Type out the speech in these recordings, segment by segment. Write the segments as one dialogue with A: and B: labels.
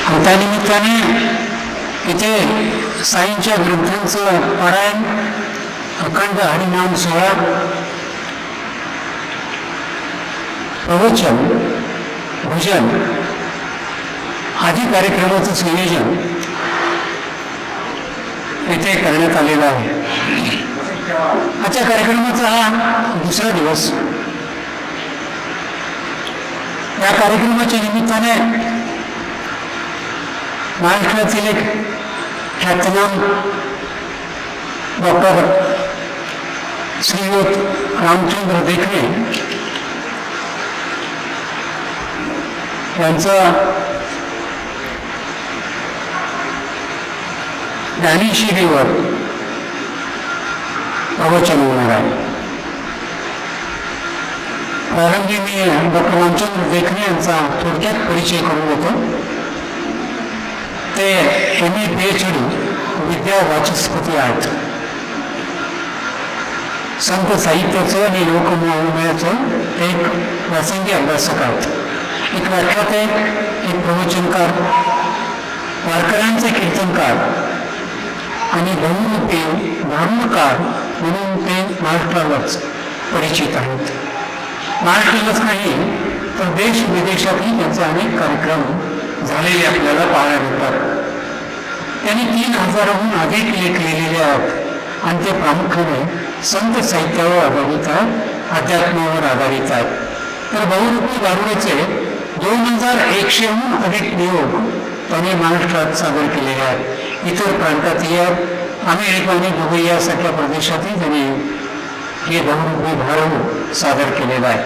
A: आणि त्यानिमित्ताने इथे साईंच्या ग्रंथांचं पारायण, अखंड हरिनाम सोहळा, प्रवचन, भजन आदी कार्यक्रमाचं संयोजन इथे करण्यात आलेलं आहे. आजच्या कार्यक्रमाचा हा दुसरा दिवस. या कार्यक्रमाच्या निमित्ताने महाराष्ट्रातील एक ख्यातनाम डॉक्टर श्रीयुत रामचंद्र देखणे यांचा ज्ञानेश्वरीवर प्रवचन होणार आहे. प्रारंभी मी डॉक्टर रामचंद्र देखणे यांचा थोडक्यात परिचय करून देतो. ते MA PhD विद्या वाचस्पती आहेत. संत साहित्याचं आणि लोकमहामयाचं ते एक व्यासंगी अभ्यासक आहेत. एक व्याख्याते, एक प्रवचनकार, वारकऱ्यांचे कीर्तनकार आणि बहुरूपी भारूडकार म्हणून ते महाराष्ट्रालाच परिचित आहेत. महाराष्ट्रालाच नाही तर देश विदेशातही त्यांचे अनेक कार्यक्रम झालेले आपल्याला पाहायला मिळतात. त्यांनी 3000हून अधिक लेख लिहिलेले आहेत आणि ते प्रामुख्याने संत साहित्यावर आधारित आहेत, अध्यात्मावर आधारित आहेत. तर बहुरूपी भारूडाचे 2100हून अधिक प्रयोग त्यांनी महाराष्ट्रात सादर केलेले आहेत. इतर प्रांतातही अमेरिका आणि दुबई यासारख्या प्रदेशातही त्यांनी हे बहुरूपी भारूड सादर केलेलं आहे.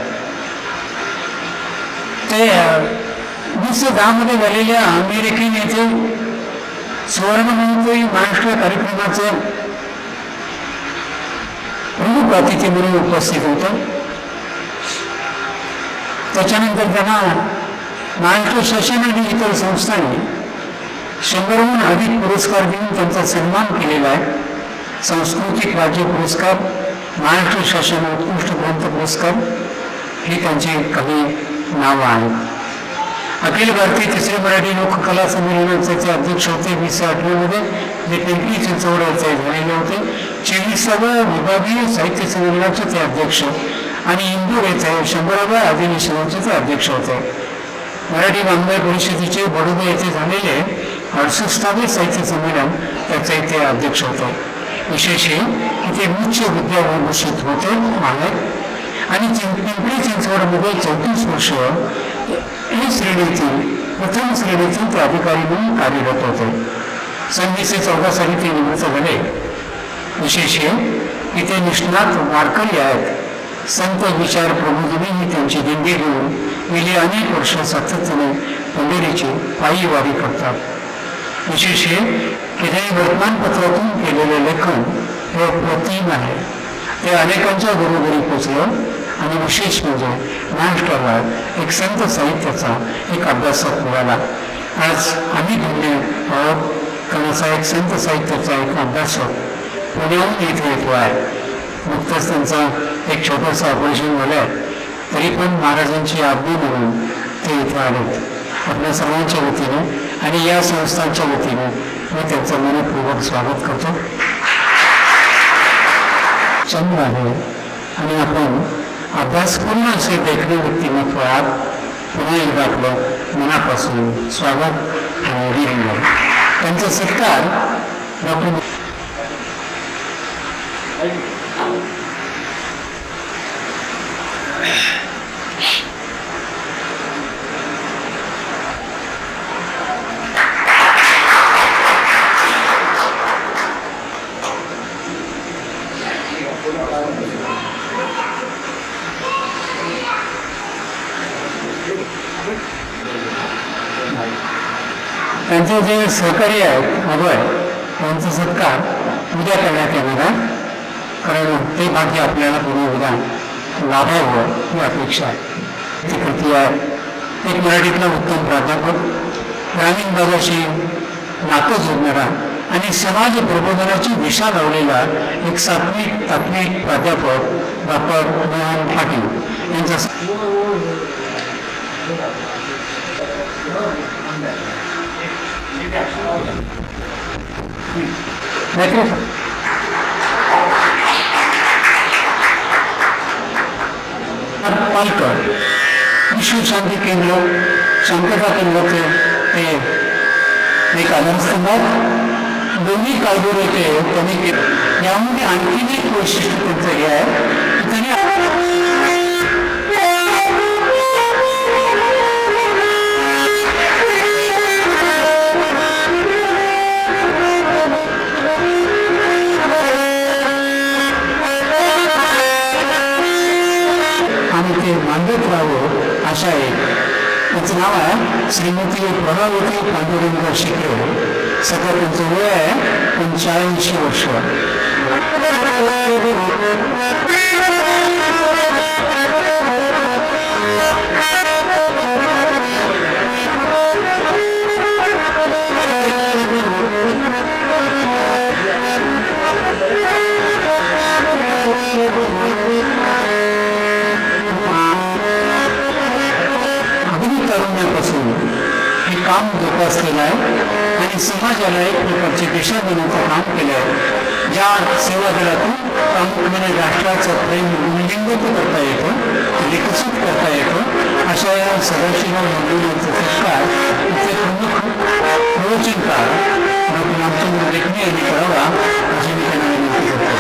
A: ते 1910 मध्ये झालेल्या अमेरिकन येथे सुवर्ण महोत्सवी महाराष्ट्र कार्यक्रमाचं प्रमुख अतिथी म्हणून उपस्थित होतं. त्याच्यानंतर त्यांना महाराष्ट्र शासन आणि इतर संस्थांनी 100हून अधिक पुरस्कार देऊन त्यांचा सन्मान केलेला आहे. सांस्कृतिक राज्य पुरस्कार, महाराष्ट्र शासन उत्कृष्ट ग्रंथ पुरस्कार ही त्यांची काही नावं आहेत. अखिल भारतीय तिसरे मराठी लोककला संमेलनाचे ते अध्यक्ष होते. 2008मध्ये जे पिंपरी चिंचवड येथे झालेले होते. 24व्या विभागीय साहित्य संमेलनाचे ते अध्यक्ष आणि इंदूर येथे 100व्या अधिवेशनाचे ते अध्यक्ष होते. मराठी वाङ्मय परिषदेचे बडोदा येथे झालेले 68वे साहित्य संमेलन त्याचे ते अध्यक्ष होते. विशेष इथे उच्च विद्याभूषित होते आहेत आणि पिंपरी चिंचवडमध्ये 34 वर्ष श्रेणीतील प्रथम श्रेणीतील ते अधिकारी म्हणून कार्यरत होते. सन 1914 साली ते निवृत्त झाले. विशेष इथे निष्णात वारकरी आहेत. संत विचार प्रबोधिनी ही त्यांची दिंडी घेऊन गेली अनेक वर्ष सातत्याने पंढरीची पायी वारी करतात. विशेष की त्यांनी वर्तमानपत्रातून केलेले लेखन हे अप्रतिम आहे. ते अनेकांच्या घरोघरी पोचलं आणि विशेष म्हणजे महाराष्ट्राला एक संत साहित्याचा एक अभ्यासक मिळाला. आज आम्ही धन्य आहोत कारण असा एक संत साहित्याचा एक अभ्यासक पुण्याहून इथे येतो आहे. नुकतंच त्यांचा एक छोटंसं ऑपरेशन झालं आहे तरी पण महाराजांची आज्ञा म्हणून ते इथे आलेत. आपल्या सर्वांच्या वतीने आणि या संस्थांच्या वतीने मी त्यांचं मनपूर्वक स्वागत करतो. चंद्र आहे आणि आपण अभ्यासपूर्ण असे देखणे व्यक्तिमत्व आहात. पुन्हा एकदा आपलं मनापासून स्वागत आणि अभिनंदन. त्यांचा सत्कार डॉक्टर त्यांचे जे सहकारी आहेत अभय त्यांचा सत्कार उद्या करण्यात येणार आहे. कारण ते भाग्य आपल्याला पूर्ण उद्या लाभावं ही अपेक्षा आहे. ती कृती आहे. एक मराठीतला उत्तम प्राध्यापक, ग्रामीण भागाशी नातं जोडणारा आणि समाज प्रबोधनाची दिशा लावलेला एक सात्विक तात्विक प्राध्यापक डॉक्टर मोहन पाटील यांचा पालकर विश्व शांती केंद्र शांतता केंद्राचे ते एक आधारस्तंभ दोन्ही काळबोरेचे त्यांनी केलं. यामध्ये आणखीन एक वैशिष्ट्य त्यांचं हे आहे, त्यांनी आणि ते मांडत राहावं अशा एक त्याचं नाव आहे श्रीमती प्रभावती पांडुरंग शिकले. सगळं त्यांचं वय आहे 85 वर्ष. तारुण्यापासून हे काम जोपासलेलं आहे आणि समाजाला एक प्रकारची दिशा देण्याचं काम केलं आहे. ज्या सेवा दलातून प्रामुख्याने राष्ट्राचं प्रेम गुणलिंगित करता येतं, विकसित करता येतं, अशा या सदाशिवराव मंडळींचा सत्कार इथे प्रमुख प्रवचनकार डॉक्टर रामचंद्र देखणे यांनी करावा अशी मी त्यांना विनंती करतो.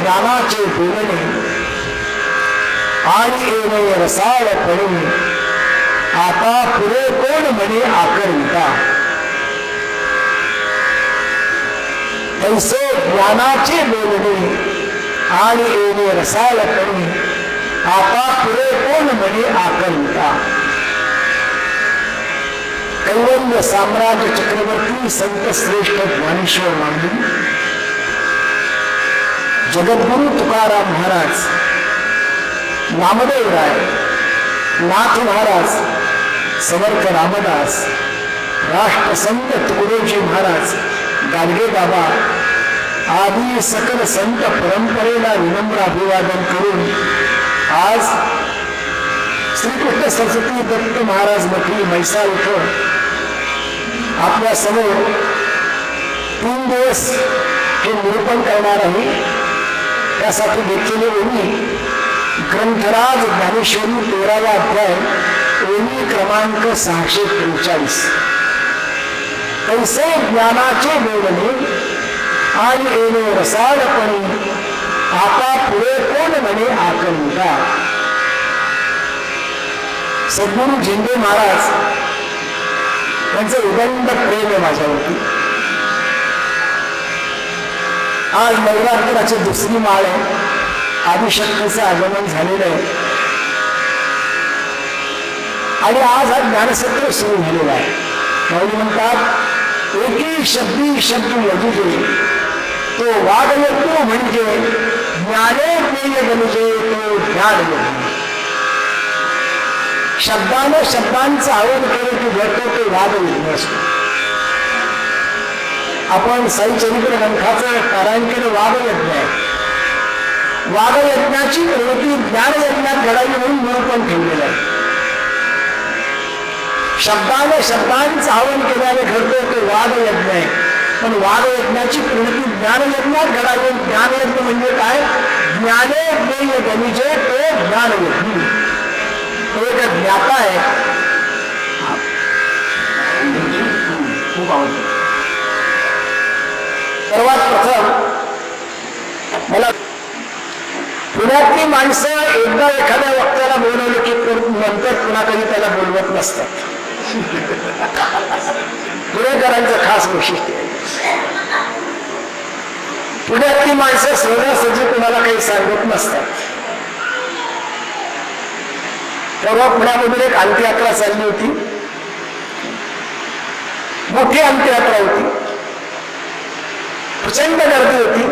B: ज्ञानाचे बोलणे आणि येणे रसाळपणे आता पुढे कोण म्हणे आकरिता. तैसे ज्ञानाचे बोलणे आणि येणे रसाळपणे आता पुढे कोण म्हणे आकरिता. कैवल्य साम्राज्य चक्रवर्ती संत श्रेष्ठ ज्ञानेश्वर माऊली, जगद्गुरु तुकाराम महाराज, नामदेव राय, नाथ महाराज, समर्थ रामदास, राष्ट्रसंत तुकडोजी महाराज, गाडगे बाबा आदी सकल संत परंपरेला विनम्र अभिवादन करून आज श्रीकृष्ण सरस्वती दत्त महाराज मठी म्हैसाळ इथं आपल्या समोर 3 दिवस हे निरूपण करणार आहे. त्यासाठी घेतलेली ओवी ग्रंथराज ज्ञानेश्वरी 13वा अध्याय ओवी क्रमांक 643. तैसे ज्ञानाचे बोलणे आणि येणे रसाळपणे आता पुढे कोण म्हणे आकरिता. सद्गुरु झेंडे महाराज यांचं उदंड प्रेम आहे माझ्यावरती. आज नवरात्राची 2री माळ आहे. आदिशक्तीचं आगमन झालेलं आहे आणि आज हा ज्ञानसत्र सुरू झालेला आहे. माऊली म्हणतात, एकी शब्दी शब्द यजुजे तो वादयतो म्हणजे ज्ञाने ज्ञेय गणजे तो ज्ञान यज्ञ. शब्दाने शब्दांचं आवड केलं की घडतो तो वादयज्ञ असतो. आपण साई चरित्र ग्रंथाचं पारायण केलं, वादयज्ञ आहे. वादयज्ञाची प्रवृत्ती ज्ञानयज्ञात घडावी म्हणून निरूपण ठेवलेलं आहे. शब्दाने शब्दांचं आवड केल्याने घडतो तो वादयज्ञ आहे, पण वादयज्ञाची प्रवृत्ती ज्ञानयज्ञात घडावी. ज्ञानयज्ञ म्हणजे काय? ज्ञाने ज्ञेय गणिजे तो ज्ञानयज्ञ. तो एक ज्ञाता आहे. खूप आवडतो. सर्वात प्रथम मला पुण्यातली माणसं एकदा एखाद्या वक्त्याला बोलवलं की नंतर पुन्हा कधी त्याला बोलवत नसतात. पुणेकरांचं खास वैशिष्ट्य आहे. पुण्यातली माणसं सहजासहजी कुणाला काही सांगत नसतात. परवा पुण्यामधून एक अंत्ययात्रा चालली होती, मोठी अंत्ययात्रा होती, प्रचंड गर्दी होती.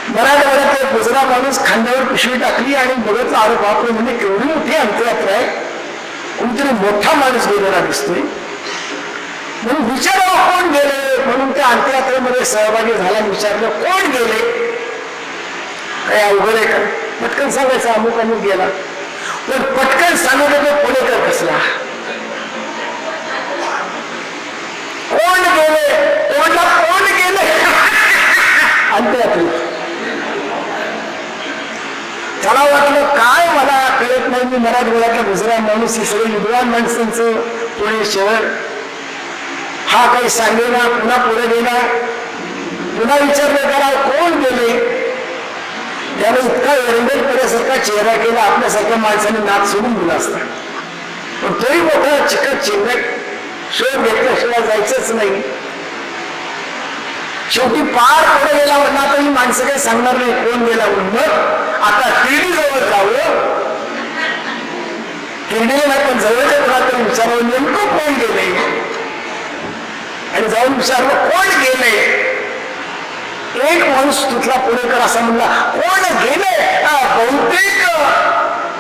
B: मराठवाड्यात एक गुजरा माणूस खांद्यावर पिशवी टाकली आणि बघत आलो, बापरे म्हणजे केवढी मोठी अंत्ययात्रा आहे, कोणतरी मोठा माणूस गेलेला दिसतोय. म्हणून विचारावं कोण गेले, म्हणून त्या अंत्ययात्रेमध्ये सहभागी झाला. विचारलं कोण गेले, काय अवघड आहे का, पटकन सांगायचं अमुक अमुक गेला. पण पटकन सांगितलं तो पुणेकर कसला, कोण गेले, कोण गेले अंत्ययात्रेत. त्याला वाटलं काय मला कळत नाही, मी मराठवाड्यातला गुजरा माणूस, ही सगळी विद्वान माणसांचं पुणे शहर, हा काही सांगेना. पुन्हा पुढे गेला, पुन्हा विचारलं त्याला कोण गेले. त्याने इतका एरंडेलपणासारखा चेहरा केला, आपल्यासारख्या माणसाने नाक सोडून दिला असता. पण तोही मोठा चिकट चिंगट शोध घेतल्याशिवाय जायचंच नाही. शेवटी पार पुढे गेला म्हणून आता ही माणसं काही सांगणार नाही कोण गेला म्हणून. मग आता तिरडी जवळ जावं, तिरडीला नाही पण जवळच्या कोणातरी विचारावं नेमकं कोण गेले, आणि जाऊन विचारलं कोण गेले. एक माणूस तिथला पुणेकर असा म्हणला कोण गेले, बहुतेक.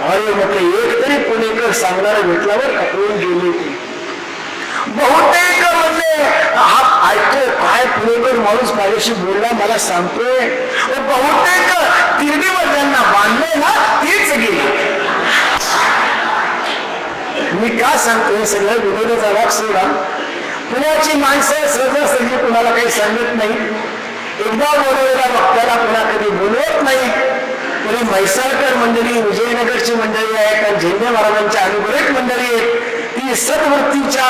B: अरे म्हटलं एक तरी पुणेकर सांगणारा भेटल्यावर का कोण गेले ते. बहुतेक म्हणले, हा ऐकतोय काय पुणेकर माणूस माझ्याशी बोलला, मला सांगतोय बहुतेक तिरडीवर ज्यांना बांधले ना तीच गेली. मी का सांगतोय, सगळं विनोदाचा भाग सोडा. पुण्याची माणसं सहजासहजी कुणाला काही सांगत नाही. एकदा बोलवलेल्या वक्त्याला पुन्हा कधी बोलवत नाही. पुढे म्हैसाळकर मंडळी, विजयनगरची मंडळी आहेत, झेंडे महाराजांच्या अनुग्रहित मंडळी आहेत, ती सद्वृत्तीच्या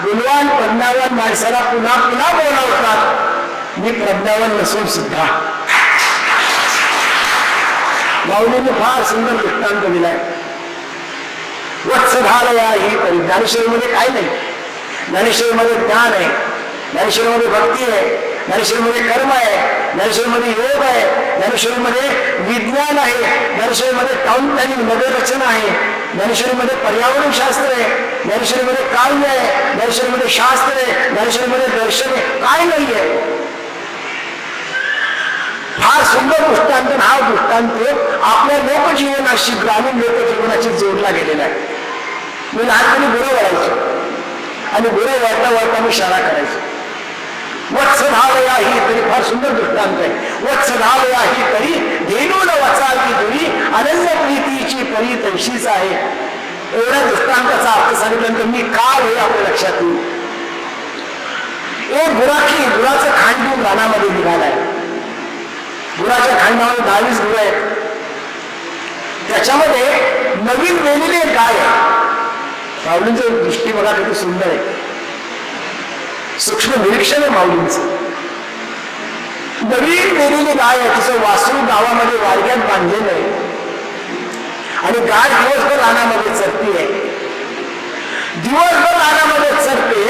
B: गुणवान प्रज्ञावान माणसाला पुन्हा पुन्हा बोलावतात. मी प्रज्ञावान नसून सुद्धा. माऊलीने फार सुंदर दृष्टांत दिलाय. वत्सधारया ही तरी. ज्ञानेश्वरीमध्ये काय नाही, ज्ञानेश्वरीमध्ये ज्ञान आहे, ज्ञानेश्वरीमध्ये भक्ती आहे, ज्ञानेश्वरीमध्ये कर्म आहे, ज्ञानेश्वरीमध्ये योग आहे, ज्ञानेश्वरीमध्ये विज्ञान आहे, ज्ञानेश्वरीमध्ये टॉन आणि नगररचना आहे, ज्ञानेश्वरीमध्ये पर्यावरण शास्त्र आहे, ज्ञानेश्वरीमध्ये काव्य आहे, ज्ञानेश्वरीमध्ये शास्त्र आहे, ज्ञानेश्वरीमध्ये दर्शन आहे. काय नाहीये. फार सुंदर दृष्टांत. हा दृष्टांत आपल्या लोकजीवनाशी, ग्रामीण लोकजीवनाशी जोडला गेलेला आहे. मी लहानपणी गुरु वळायचो आणि गुरु वळता वळता मी शाळा करायचो. वत्सधावया ही तरी, फार सुंदर दृष्टांत आहे. वत्सधावया ही तरी धेनून वचावी दुरी, अनन्य प्रीतीची परी तैशीच आहे. एवढ्या दृष्टांताचा अर्थ सांगितल्यानंतर मी का होईल आपल्या लक्षात येईल. एक गुराखी, गुराचं खांड घेऊन रानामध्ये निघालाय. गुराच्या खांडामध्ये 22 गुरं आहेत. त्याच्यामध्ये नवीन वेलेली एक गाय आहे. माऊलींचं दृष्टी बघा किती सुंदर आहे, सूक्ष्म निरीक्षण आहे माऊलींचं. नवीन वेलेली गाय आहे, तिचं वासरू गावामध्ये वाडग्यात बांधलेलं आहे आणि गाय दिवसभर रानामध्ये चरती आहे. दिवसभर रानामध्ये चरते,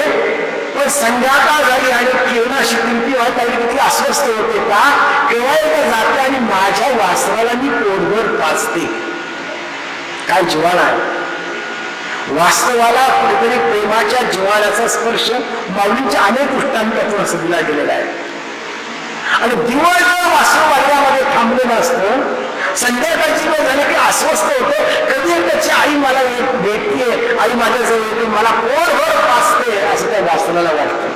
B: पण संध्याकाळ झाली आणि किरणाशी किमती व्हायला लागली, किती अस्वस्थ होते का, केव्हा एकदा जाते आणि माझ्या वासराला मी पोटभर पाचते. काय जिव्हाळा आहे. वास्तवाला कुठेतरी प्रेमाच्या जिव्हाळ्याचा स्पर्श माऊलींच्या अनेक दृष्टांतातून असं दिला गेलेला आहे. आणि दिवसभर वासरू वाड्यामध्ये थांबलेलं असतं, संध्याकाळची वेळ झाली की अस्वस्थ होते. कधी त्याची आई मला भेटते, आई माझ्याजवळ येते, मला पोटभर पाचते असं त्या वासराला वाटतं.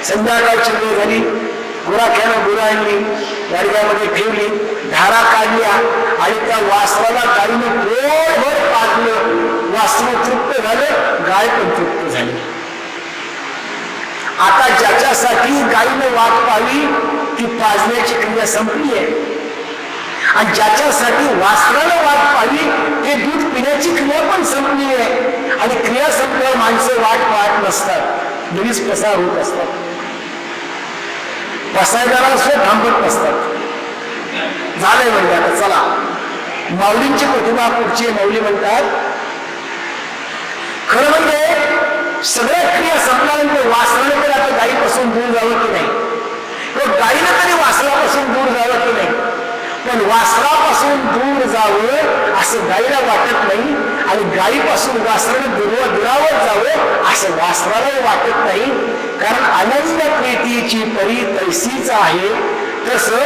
B: संध्याकाळची वेळ झाली, गुराख्यानं गुरांनी वाडग्यामध्ये ठेवली, धारा काढल्या आणि त्या वासराला गायीनं पोटभर पाजलं. वासरू तृप्त झालं, गाय पण तृप्त झाली. आता ज्याच्यासाठी गायीनं वाट पाहावी ती पाजण्याची क्रिया संपली आहे, आणि ज्याच्यासाठी वासरानं वाट पाहावी ते दूध पिण्याची क्रिया पण संपली आहे. आणि क्रिया संपल्यावर माणसं वाट पाहत नसतात, लगेच पसार होत असतात. पसायदारा सुद्धा थांबत नसतात. झालंय म्हणजे आता चला. माऊलींची प्रतिमा पुढची. माऊली म्हणतात खरं म्हणजे सगळ्या क्रिया संपल्यानंतर वासराने तरी आता गायीपासून दूर जावं की नाही, किंवा गायीनं तरी वासरापासून दूर जावं की नाही. पण वासरापासून दूर जावं असं गाईला वाटत नाही, आणि गाईपासून वासरानं दुरावर जावं असं वासरालाही वाटत नाही. कारण अनन्य प्रीतीची परी तैसीच आहे. तसं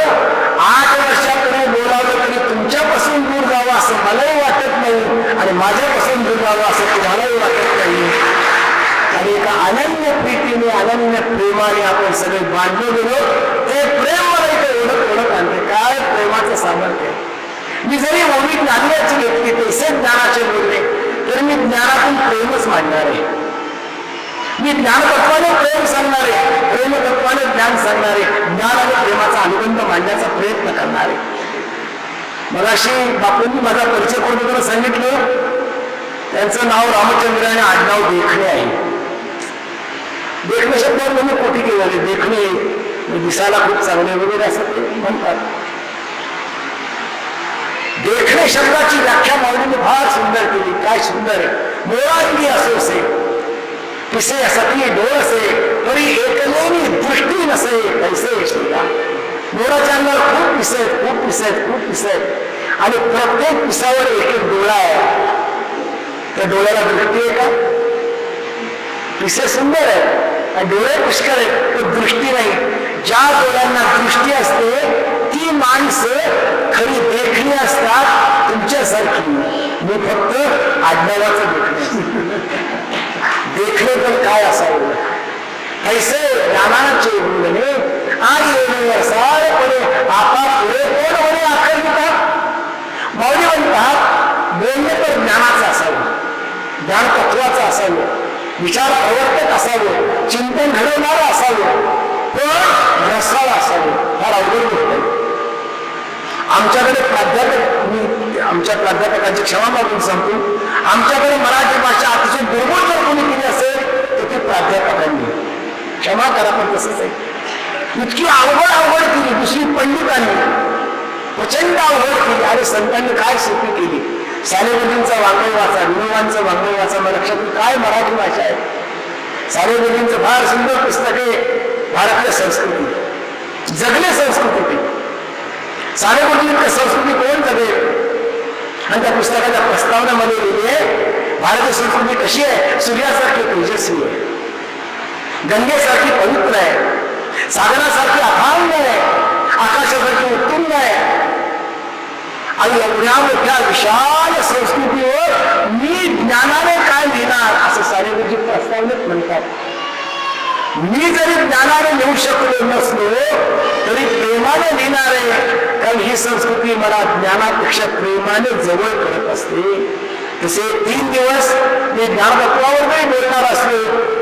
B: 8 वर्षापूर्वी बोलावलं तरी तुमच्यापासून दूर जावं असं मलाही वाटत नाही, आणि माझ्यापासून दूर जावं असं तुम्हालाही वाटत नाही. आणि एका अनन्य प्रीतीने अनन्य प्रेमाने आपण सगळे बांधलो गेलो. ते प्रेम मला इथे ओळख आणते. काय प्रेमाचं सामर्थ्य. मी जरी ओळी ज्ञानाची घेतली, तसे ज्ञानाचे बोलले, तर मी ज्ञानातून प्रेमच मांडणार आहे. मी ज्ञानतत्वाने प्रेम सांगणार आहे, प्रेमतत्वाने ज्ञान सांगणार आहे, ज्ञान आणि प्रेमाचा अनुबंध मांडण्याचा प्रयत्न करणार आहे. मगाशी बापूंनी माझा परिचय करून सांगितलं. त्यांचं नाव रामचंद्र आणि आडनाव देखणे आहे. देखणे शब्दावर म्हणजे कोटी केले, देखणे दिसायला खूप चांगले वगैरे असं ते म्हणतात. देखणे शब्दाची व्याख्या माऊलीने फार सुंदर केली. काय सुंदर आहे. मोरांगी असोसे पिसे सती डोळसे तरी एकलेनी दृष्टी नसे कैसे शिका. मोराच्या अंगावर खूप पिसे आहेत, खूप पिसे आहेत, खूप पिसे आहेत, आणि प्रत्येक पिसावर एक एक डोळा आहे. त्या डोळ्याला दृष्टी आहे का? पिसे सुंदर आहे, डोळे पुष्कळ आहेत, पण दृष्टी नाही. ज्या डोळ्यांना दृष्टी असते ती माणसं खरी देखणी असतात तुमच्यासारखी. मी फक्त आडनावाचं देखणे. देखणे पण काय असावं. ऐसे ज्ञानाचे बोलणे आणि सारेपणे आपा पुढे कोण म्हणे आकर्षिता. माऊली म्हणतात बोलणे तर ज्ञानाचं असावं, ज्ञान तत्वाचं असावं, विचार प्रवर्तक असावं, चिंतन घडवणारं असावं, पण रसाळ असावं. फार अवघड गोष्ट आहे. आमच्याकडे आमच्या प्राध्यापकांची क्षमा मागून सांगतो. आमच्याकडे मराठी भाषा अतिशय दुर्बळ जर कोणी केली असेल तर ते प्राध्यापकांनी. क्षमा करा, पण तसंच आहे. इतकी अवघड केली दुसरी पंडितांनी, प्रचंड अवघड केली. आणि संतांनी काय सोपी केली. सालेबुद्दींचा वाङ्मय वाचा, विनोबांचं वाङ्मय वाचा. मला लक्षात काय मराठी भाषा आहे. सालेबुद्दींचं फार सुंदर पुस्तक आहे भारतीय संस्कृती, जगले संस्कृती. सालेबुद्दींची संस्कृती कोण जगेल. आणि त्या पुस्तकाच्या प्रस्तावनेमध्ये लिहिले भारतीय संस्कृती कशी आहे. सूर्यासारखी तेजस्वी आहे, गंगेसारखी पवित्र आहे, सागरासारखी अथांग आहे, आकाशासारखी उत्तुंग आहे. आणि एवढ्या मोठ्या विशाल संस्कृतीवर मी ज्ञानाने काय लिहिणार असं सालेबुद्दी प्रस्तावनेत म्हणतात. मी जरी ज्ञानाने लिहू शकलो नसलो तरी प्रेमाने लिहिणार आहे. कारण ही संस्कृती मला ज्ञानापेक्षा प्रेमाने जवळ करत असते. तसे 3 दिवस मी ज्ञानतत्वावर नाही बोलणार असलो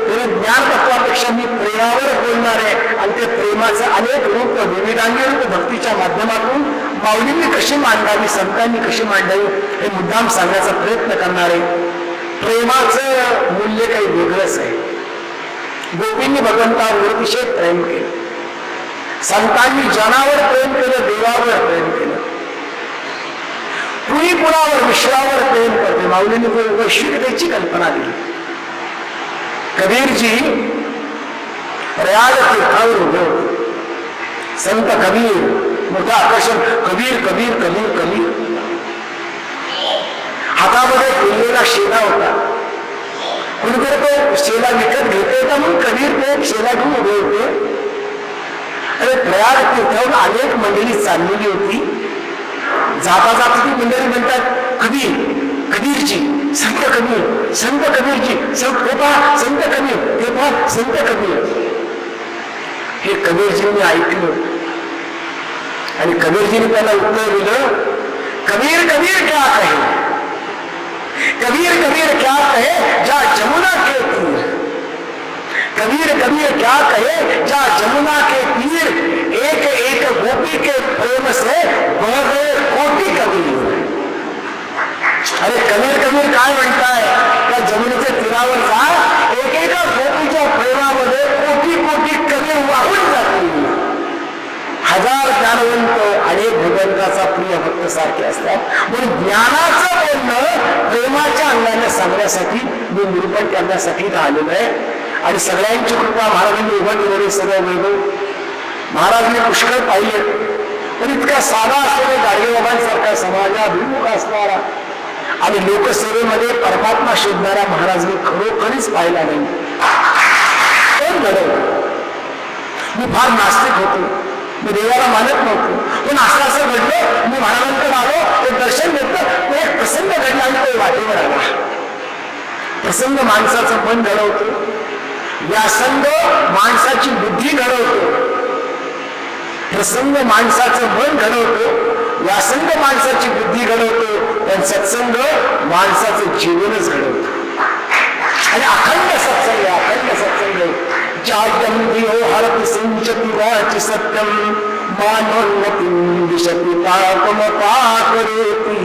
B: तरी ज्ञानतत्वापेक्षा मी प्रेमावर बोलणार आहे. आणि ते प्रेमाचं अनेक रूप, विविधांगी रूप भक्तीच्या माध्यमातून माऊलींनी कशी मांडावी, संतांनी कशी मांडावी हे मुद्दाम सांगण्याचा प्रयत्न करणार आहे. प्रेमाचं मूल्य काही वेगळंच आहे. गोपींनी भगवंतावर अतिशय प्रेम केलं, संतांनी जनावर प्रेम केलं, देवावर प्रेम केलं, कुणी कुणावर विश्वावर प्रेम करते. माऊलींनी वैश्विकतेची कल्पना दिली. कबीरजी प्रयाग तीर्थावर उभे होते. संत कबीर, मोठं आकर्षण. कबीर कबीर कबीर कबीर. हातामध्ये फुललेला शेला होता. कुणीकडे तो शेला विकत घेते का म्हणून कबीर ते एक शेला घेऊन उभे होते. अरे प्रयाग तीर्थावर अनेक मंडळी चाललेली होती. जाता जाता ती मंडळी म्हणतात कबीर, कबीरजी, संत कबीर, संत कबीरजी, संत कबीर, हे पहा संत कबीर. हे कबीरजींनी ऐकलं आणि कबीरजीने त्याला उत्तर दिलं, कबीर कबीर क्या कहे, कबीर कबीर क्या कहे जा जमुना के तीर, कबीर कबीर क्या कहे जा जमुना के तीर, एक एक गोपी के प्रेम से बह गए कोटि कबीर. अरे कबीर कबीर काय म्हणताय. त्या जमुनेच्या तीरावर जा, एकेका गोपीच्या प्रेमामध्ये कोटी कोटी कबीर वाहून जातील. हजार ज्ञानवंत अनेक भगवंताचा प्रिय भक्त सारखे असतात. म्हणून ज्ञानाचं बोलणं प्रेमाच्या अंगाने सांगण्यासाठी मी निरूपण करण्यासाठी आलेलो आहे. आणि सगळ्यांची कृपा महाराजांनी उभं केलेले सगळं वैभव महाराजांनी पुष्कळ पाहिले. पण इतका साधा असलेला गाडगेबाबांसारखा समाजाभिमुख असणारा आणि लोकसेवेमध्ये परमात्मा शोधणारा महाराज मी खरोखरीच पाहिला नाही. कोण घडवलं? मी फार नास्तिक होतो, मी देवाला मानत नव्हतो, पण असं घडलं. मी महाराजांकडे आलो, ते दर्शन घेतलं, तो एक प्रसंग घडला आणि तो वाटेवर आला. प्रसंग माणसाचं मन घडवतो, व्यासंग माणसाची बुद्धी घडवतो. प्रसंग माणसाचं मन घडवतो, व्यासंग माणसाची बुद्धी घडवतो, पण सत्संग माणसाचं जीवनच घडवतो. आणि अखंड सत्संग जायम दियो हरति सिंचति वाचि सत्यम मानोन्नतिं दिशति पाकमपाकरोति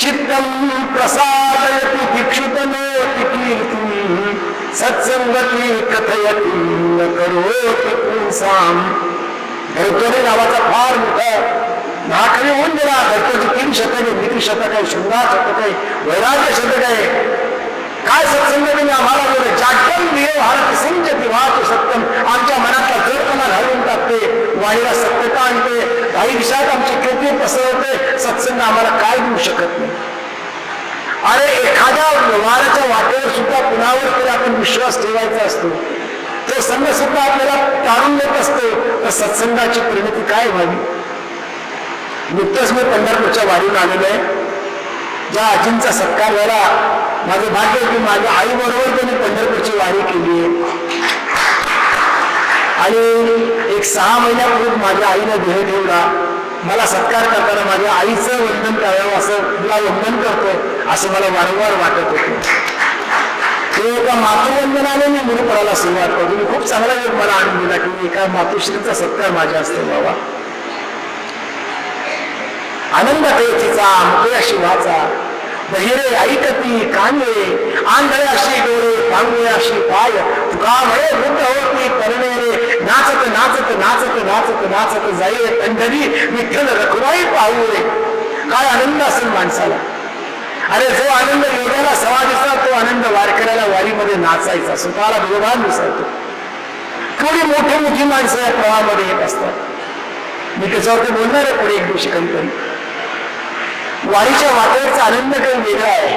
B: चित्तं प्रसादयति भिक्षुतनोति कीर्तिं सत्संगति कथयति न करोति पुंसाम. भरतोरी नावाचा फार मोठा महाकवी होऊन गेला. भरतोची 3 शतके, नीती शतक आहे, शृंगार शतक आहे, वैराग्य शतक आहे. काय सत्संग तुम्ही आम्हाला बोलले? जागम देव भारत सिंचती वाच सत्यम. आमच्या मनातला जडपणा घालून टाकते, वाणीला सत्यता आणते, काही विषयात आमची कीर्ती पसरवते. सत्संग आम्हाला काय देऊ शकत नाही. अरे एखाद्या व्यवहाराच्या वाटेवर सुद्धा कुणावर तरी आपण विश्वास ठेवायचा असतो, तो संघ सुद्धा आपल्याला टाळून देत असतो. तर सत्संगाची परिणती काय व्हावी? नुकतंच मी पंढरपूरच्या वारीला आलेलो आहे. ज्या आजींचा सत्कार झाला, माझं भाग्य की माझ्या आई बरोबर त्यांनी पंढरपूरची वारी केली आहे. आणि एक 6 महिन्यापूर्वी माझ्या आईने देह ठेवला. मला सत्कार करताना माझ्या आईचं वंदन करावं, असं तुला वंदन करतो असं मला वारंवार वाटत होतं. ते एका मातृवंदनाने मी गुरुपराला सुरुवात करतो. मी खूप चांगला योग मला आणून दिला की एका मातुश्रीचा सत्कार माझ्या असतो. बाबा आनंद तेथीचा मुकया शिवाचा बहिरे ऐकती काने आंधळ्याशी डोळे पांगुळ्याशी पाय तुका म्हणे वृद्ध होती परणे नाचत नाचत नाचत नाचत नाचत जाई पंढरी विठ्ठल रखुमाई पाहू रे. काय आनंद असेल माणसाला. अरे जो आनंद योगाला समाधीचा, तो आनंद वारकऱ्याला वारीमध्ये नाचायचा, स्वतःला भगवान दिसायचो. थोडी मोठी माणसं या प्रवाहामध्ये येत असतात. मी त्याच्यावरती बोलणार आहे पुढे एक दिवशी कधीतरी. वारीच्या वाटेवरचा आनंद काही वेगळा आहे.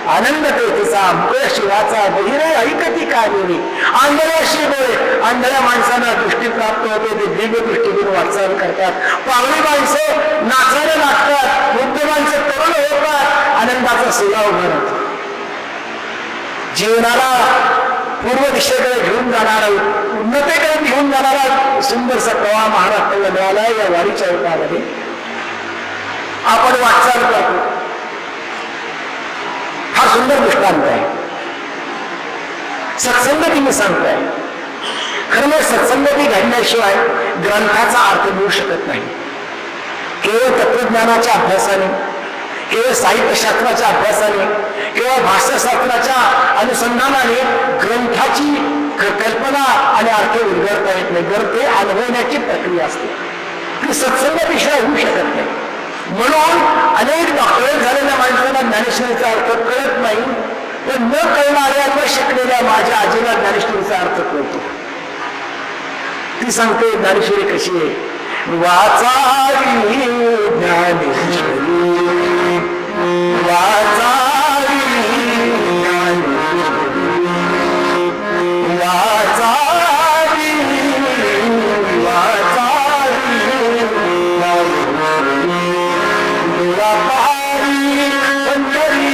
B: आनंद तेथीचा मुकया शिवाचा बहिरे ऐकती काने आंधळ्याशी डोळे. आंधळ्या माणसांना दृष्टी प्राप्त होते, ते दिव्य दृष्टीतून वाटचाल करतात. पांगळी माणसं नाचायला लागतात, वृद्ध माणसं तरुण होतात, आनंदाचा सोला उभा राहतो. जीवनाला पूर्व दिशेकडे घेऊन जाणारा, उन्नतेकडे घेऊन जाणारा सुंदरसा प्रवाह महाराष्ट्राला मिळाला या वारीच्या युगामध्ये. आपण वाटचाल करतो. हा सुंदर दृष्टांत आहे. सत्संगती मी सांगतोय. खरं म्हणजे सत्संगती घडल्याशिवाय ग्रंथाचा अर्थ मिळू शकत नाही. केवळ तत्वज्ञानाच्या अभ्यासाने, केवळ साहित्यशास्त्राच्या अभ्यासाने, केवळ भाषाशास्त्राच्या अनुसंधानाने ग्रंथाची कल्पना आणि अर्थ उलगडता येत नाही. ग्रंथ अनुभवण्याची प्रक्रिया असते. सत्संगाशिवाय होऊ शकत नाही. म्हणून अनेक डॉक्टरेट झालेल्या माणसाला ज्ञानेश्वरीचा अर्थ कळत नाही, पण न कळणाऱ्या न शिकलेल्या माझ्या आजीला ज्ञानेश्वरीचा अर्थ कळतो. ती सांगते ज्ञानेश्वरी कशी आहे. वाचावी ज्ञानेश्वरी वाचावी वाचावी पहारी पंढरी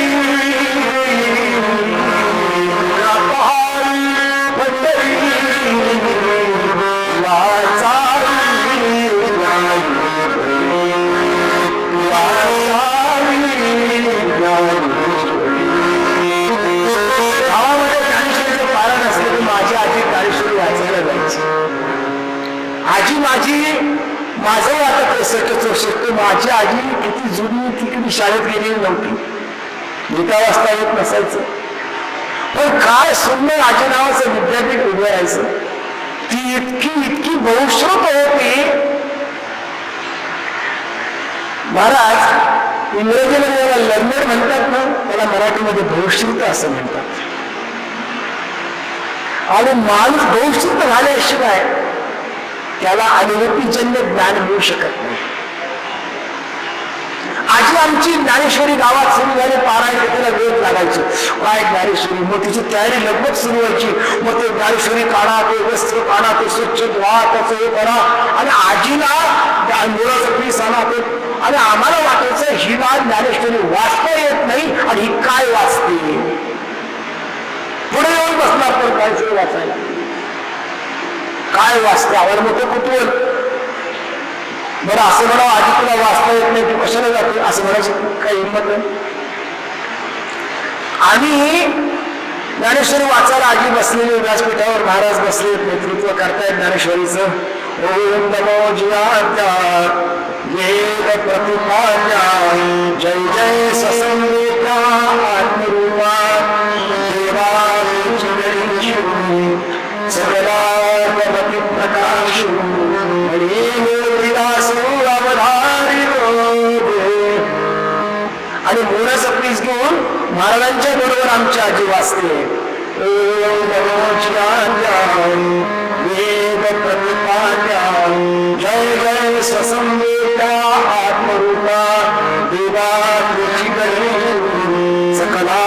B: आजी माझी माझं आता 63-64. माझी आजी किती जुनी, ती कधी शाळेत गेलेली नव्हती, लिहिता वाचता येत नसायचं, पण काय सुंदर आजी नावाचं विद्यापीठ उभं राहायचं. ती इतकी बहुश्रुत होती. महाराज इंग्रजीमध्ये ज्याला लर्नर म्हणतात ना, त्याला मराठीमध्ये बहुश्रुत असं म्हणतात. आणि माणूस बहुश्रुत झाल्याशिवाय त्याला अनुभूतीजन्य ज्ञान मिळू शकत नाही. आमची ज्ञानेश्वरी गावात सुरू झाली, पारायण त्याला वेळ लागायचं. काय ज्ञानेश्वरी, मग तिची तयारी लगबग सुरू व्हायची. मग ते ज्ञानेश्वरी काढा, ते वस्त्र काढा, ते स्वच्छ धुवा, त्याचं हे करा. आणि आजीला मुलाचं पीस आणा ते. आणि आम्हाला वाटायचं हिला ज्ञानेश्वरी वाचता येत नाही आणि ही काय वाचते. पुढे येऊन बसणार पण ज्ञानेश्वरी वाचायला, काय वाचते. आम्हाला मोठं कुतूहल. बरं असं म्हणावं आजी तुला वाचता येत नाही, तू कशाला जाते, असं म्हणायची काही हिंमत नाही. आणि ज्ञानेश्वरी वाचायला आजी बसलेली व्यासपीठावर, महाराज बसले, नेतृत्व करतायत ज्ञानेश्वरीचं. ओम नमो जियात्या वेद प्रतिपाद्या जय जय ससंवेद्या आत्मरूपा देवा सगळा प्रकाश आणि मोराचं पीस घेऊन महाराजांच्या बरोबर आमची आजी वाचते. वेद प्रतिपाद्या जय जय ससंवेद्या आत्मरूपा देवा सकला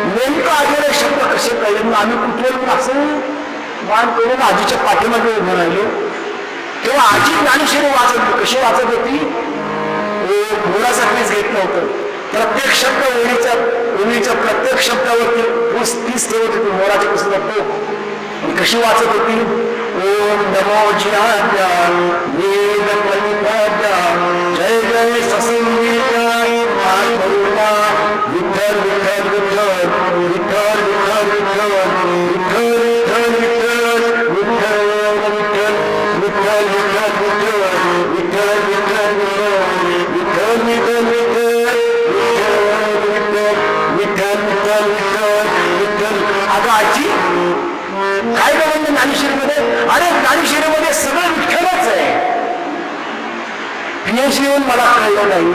B: नेमकं आजीला शब्द कसे कळले. मग आम्ही कुठे असं मान करून आजीच्या पाठीमागे उभं राहिलो. तेव्हा आजी ज्ञानेश्वरी वाचत होती. कशी वाचत होती. मोराचा पीस घेतलं होतं. प्रत्येक शब्द ओळीच्या प्रत्येक शब्दावरती तीच ठेवत होती मोराच्या पीसला तो. कशी वाचत होती. ओम नमो जियाद्या वेद प्रतिपाद्या जय जय ससंवेद्या आत्मरूपा विठ्ठल विठ्ठल विठ्ठल विठ्ठल विठ्ठल विठ्ठल विठ्ठल विठ्ठल विठ्ठल विठ्ठल विठ्ठल विठ्ठल विठ्ठल विठ्ठल विठ्ठल विठ्ठल विठ्ठल विठ्ठल. अगं आजी काय का म्हणजे ज्ञानेश्वरीमध्ये. अरे ज्ञानेश्वरीमध्ये सगळं विठ्ठलच आहे. PhD येऊन मला कळलं नाही.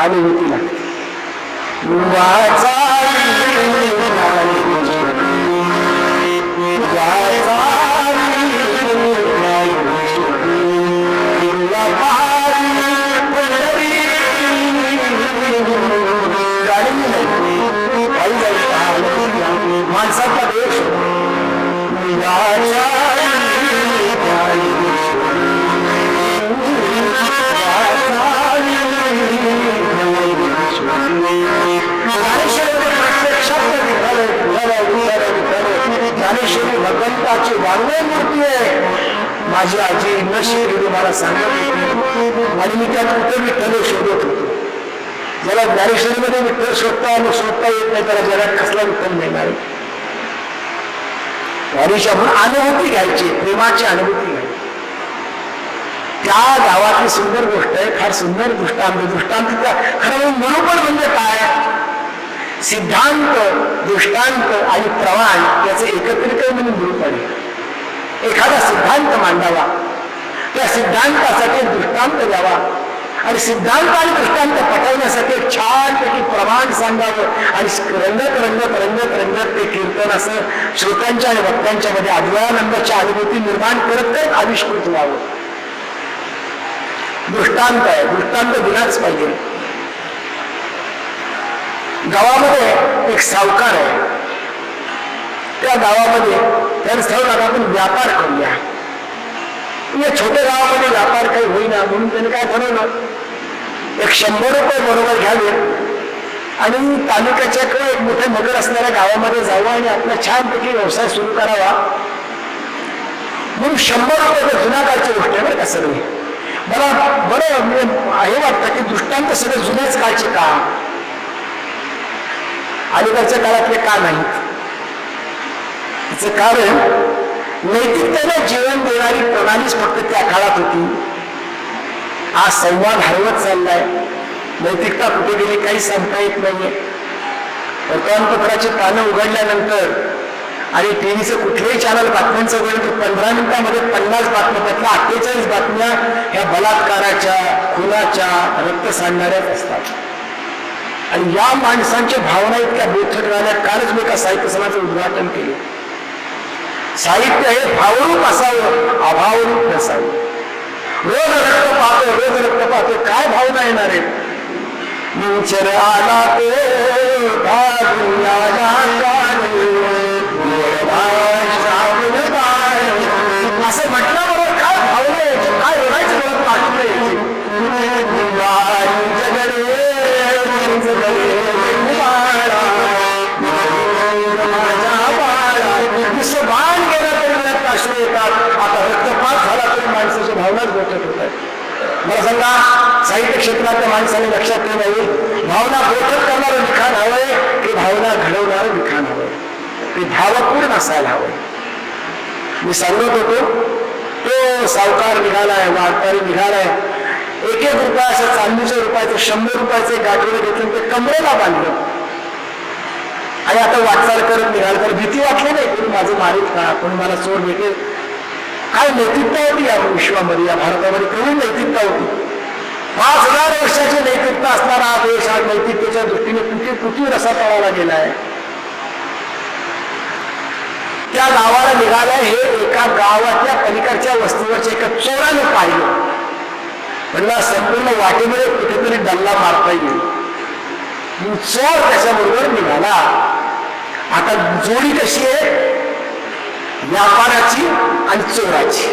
B: अनुभूती लागते. माणसाचा देश ज्ञानेश्वरी भगवंताची वाङ्मय मूर्ती आहे. माझी आजी नशीब मला सांगत होती आणि मी त्यात कुठे विठ्ठल शोधत होतो. ज्याला ज्ञानेश्वरीमध्ये विठ्ठल शोधता येत नाही त्याला जगात कसला विठ्ठल मिळणार. वारीच्या अनुभूती घ्यायची, प्रेमाची अनुभूती घ्यायची. त्या गावातली सुंदर गोष्ट आहे. फार सुंदर दृष्टांत खरं निरूपण म्हणजे काय. सिद्धांत, दृष्टांत आणि प्रमाण याचे एकत्रित म्हणून निरूपण आहे. एखादा सिद्धांत मांडावा, त्या सिद्धांतासाठी दृष्टांत द्यावा आणि सिद्धांत आणि दृष्टांत पटवण्यासाठी एक छानपैकी प्रमाण सांगावं आणि रंगत रंगत रंगत रंगत ते कीर्तन असं श्रोत्यांच्या आणि भक्तांच्या मध्ये अद्वयानंदाची अनुभूती निर्माण करत करत आविष्कृत व्हावं. दृष्टांत आहे, दृष्टांत दिलाच पाहिजे. गावामध्ये एक सावकार आहे. त्या गावामध्ये त्याने ठरवलं आपण व्यापार करूया. या छोट्या गावामध्ये व्यापार काही होईना म्हणून त्याने काय ठरवलं, एक 100 रुपये बरोबर घ्यावे आणि तालुक्याच्याकडे एक मोठे नगर असणाऱ्या गावामध्ये जावं आणि आपला छानपैकी व्यवसाय सुरू करावा. म्हणून 100 रुपये जुन्या काळची गोष्ट आहे बरं का सगळी. मला बरं हे वाटतं की दृष्टांत सगळे जुन्याच काळचे का, अलीकडच्या काळातले का नाहीत. त्याचं कारण नैतिकतेने जीवन देणारी प्रणालीच फक्त त्या काळात होती. आज संवाद हरवत चाललाय. नैतिकता कुठे गेली काही सांगता येत नाहीये. वर्तमानपत्राची पानं उघडल्यानंतर आणि टीव्हीचं कुठल्याही चॅनल बातम्यांचं वेळ 15 मिनिटांमध्ये 50 बातम्या, त्यातल्या 48 बातम्या ह्या बलात्काराच्या, खुनाच्या, रक्त सांडणाऱ्याच असतात. आणि या माणसांच्या भावना इतक्या बोथट झाल्या. कालच मी एका साहित्य सणाचं उद्घाटन केलं. साहित्य हे भावरूप असावं, अभावरूप नसावं. रोज रक्त पाहतो, रोज रक्त पाहतो, काय भावना येणार आहे? निचर आला ते असं म्हटलं बरोबर काय भावना यायची, काय रडायचं मला पाठवलं यायची. बाण गेला तरी अश्रू येतात. आता रक्तपात झाला तरी माणसाच्या भावनाच गोठत होत आहेत. मला सांगा, साहित्य क्षेत्रातल्या माणसाने लक्षात ठेवावी, भावना गोठत करणारं लिखाण हवंय की भावना घडवणारं लिखाण हवंय? ते भावपूर्ण असायला हवंय. मी सांगत होतो, तो सावकार निघालाय, वारकरी निघालाय, एक रुपया असं चांदीच्या रुपयाचं 100 रुपयाचं गाठोडं घेतलं ते कमरेला बांधलं आणि आता वाटचाल करत निघाल. तर भीती वाटली नाही कोणी माझं मारीत का, कोणी मला चोर भेटेल? काय नैतिकता होती या विश्वामध्ये, या भारतामध्ये केवढी नैतिकता होती. 5000 वर्षाची नैतिकता असणारा हा देश आज नैतिकतेच्या दृष्टीने कुठे रसा तळाला गेलाय. त्या गावाला निघालाय, हे एका गावातल्या पलीकडच्या वस्तीवरच्या एका चोराने पाहिलं. म्हणला संपूर्ण वाटेमध्ये कुठेतरी डल्ला मारता येईल. चोर त्याच्याबरोबर निघाला. आता जोडी कशी आहे? व्यापाराची आणि चोराची.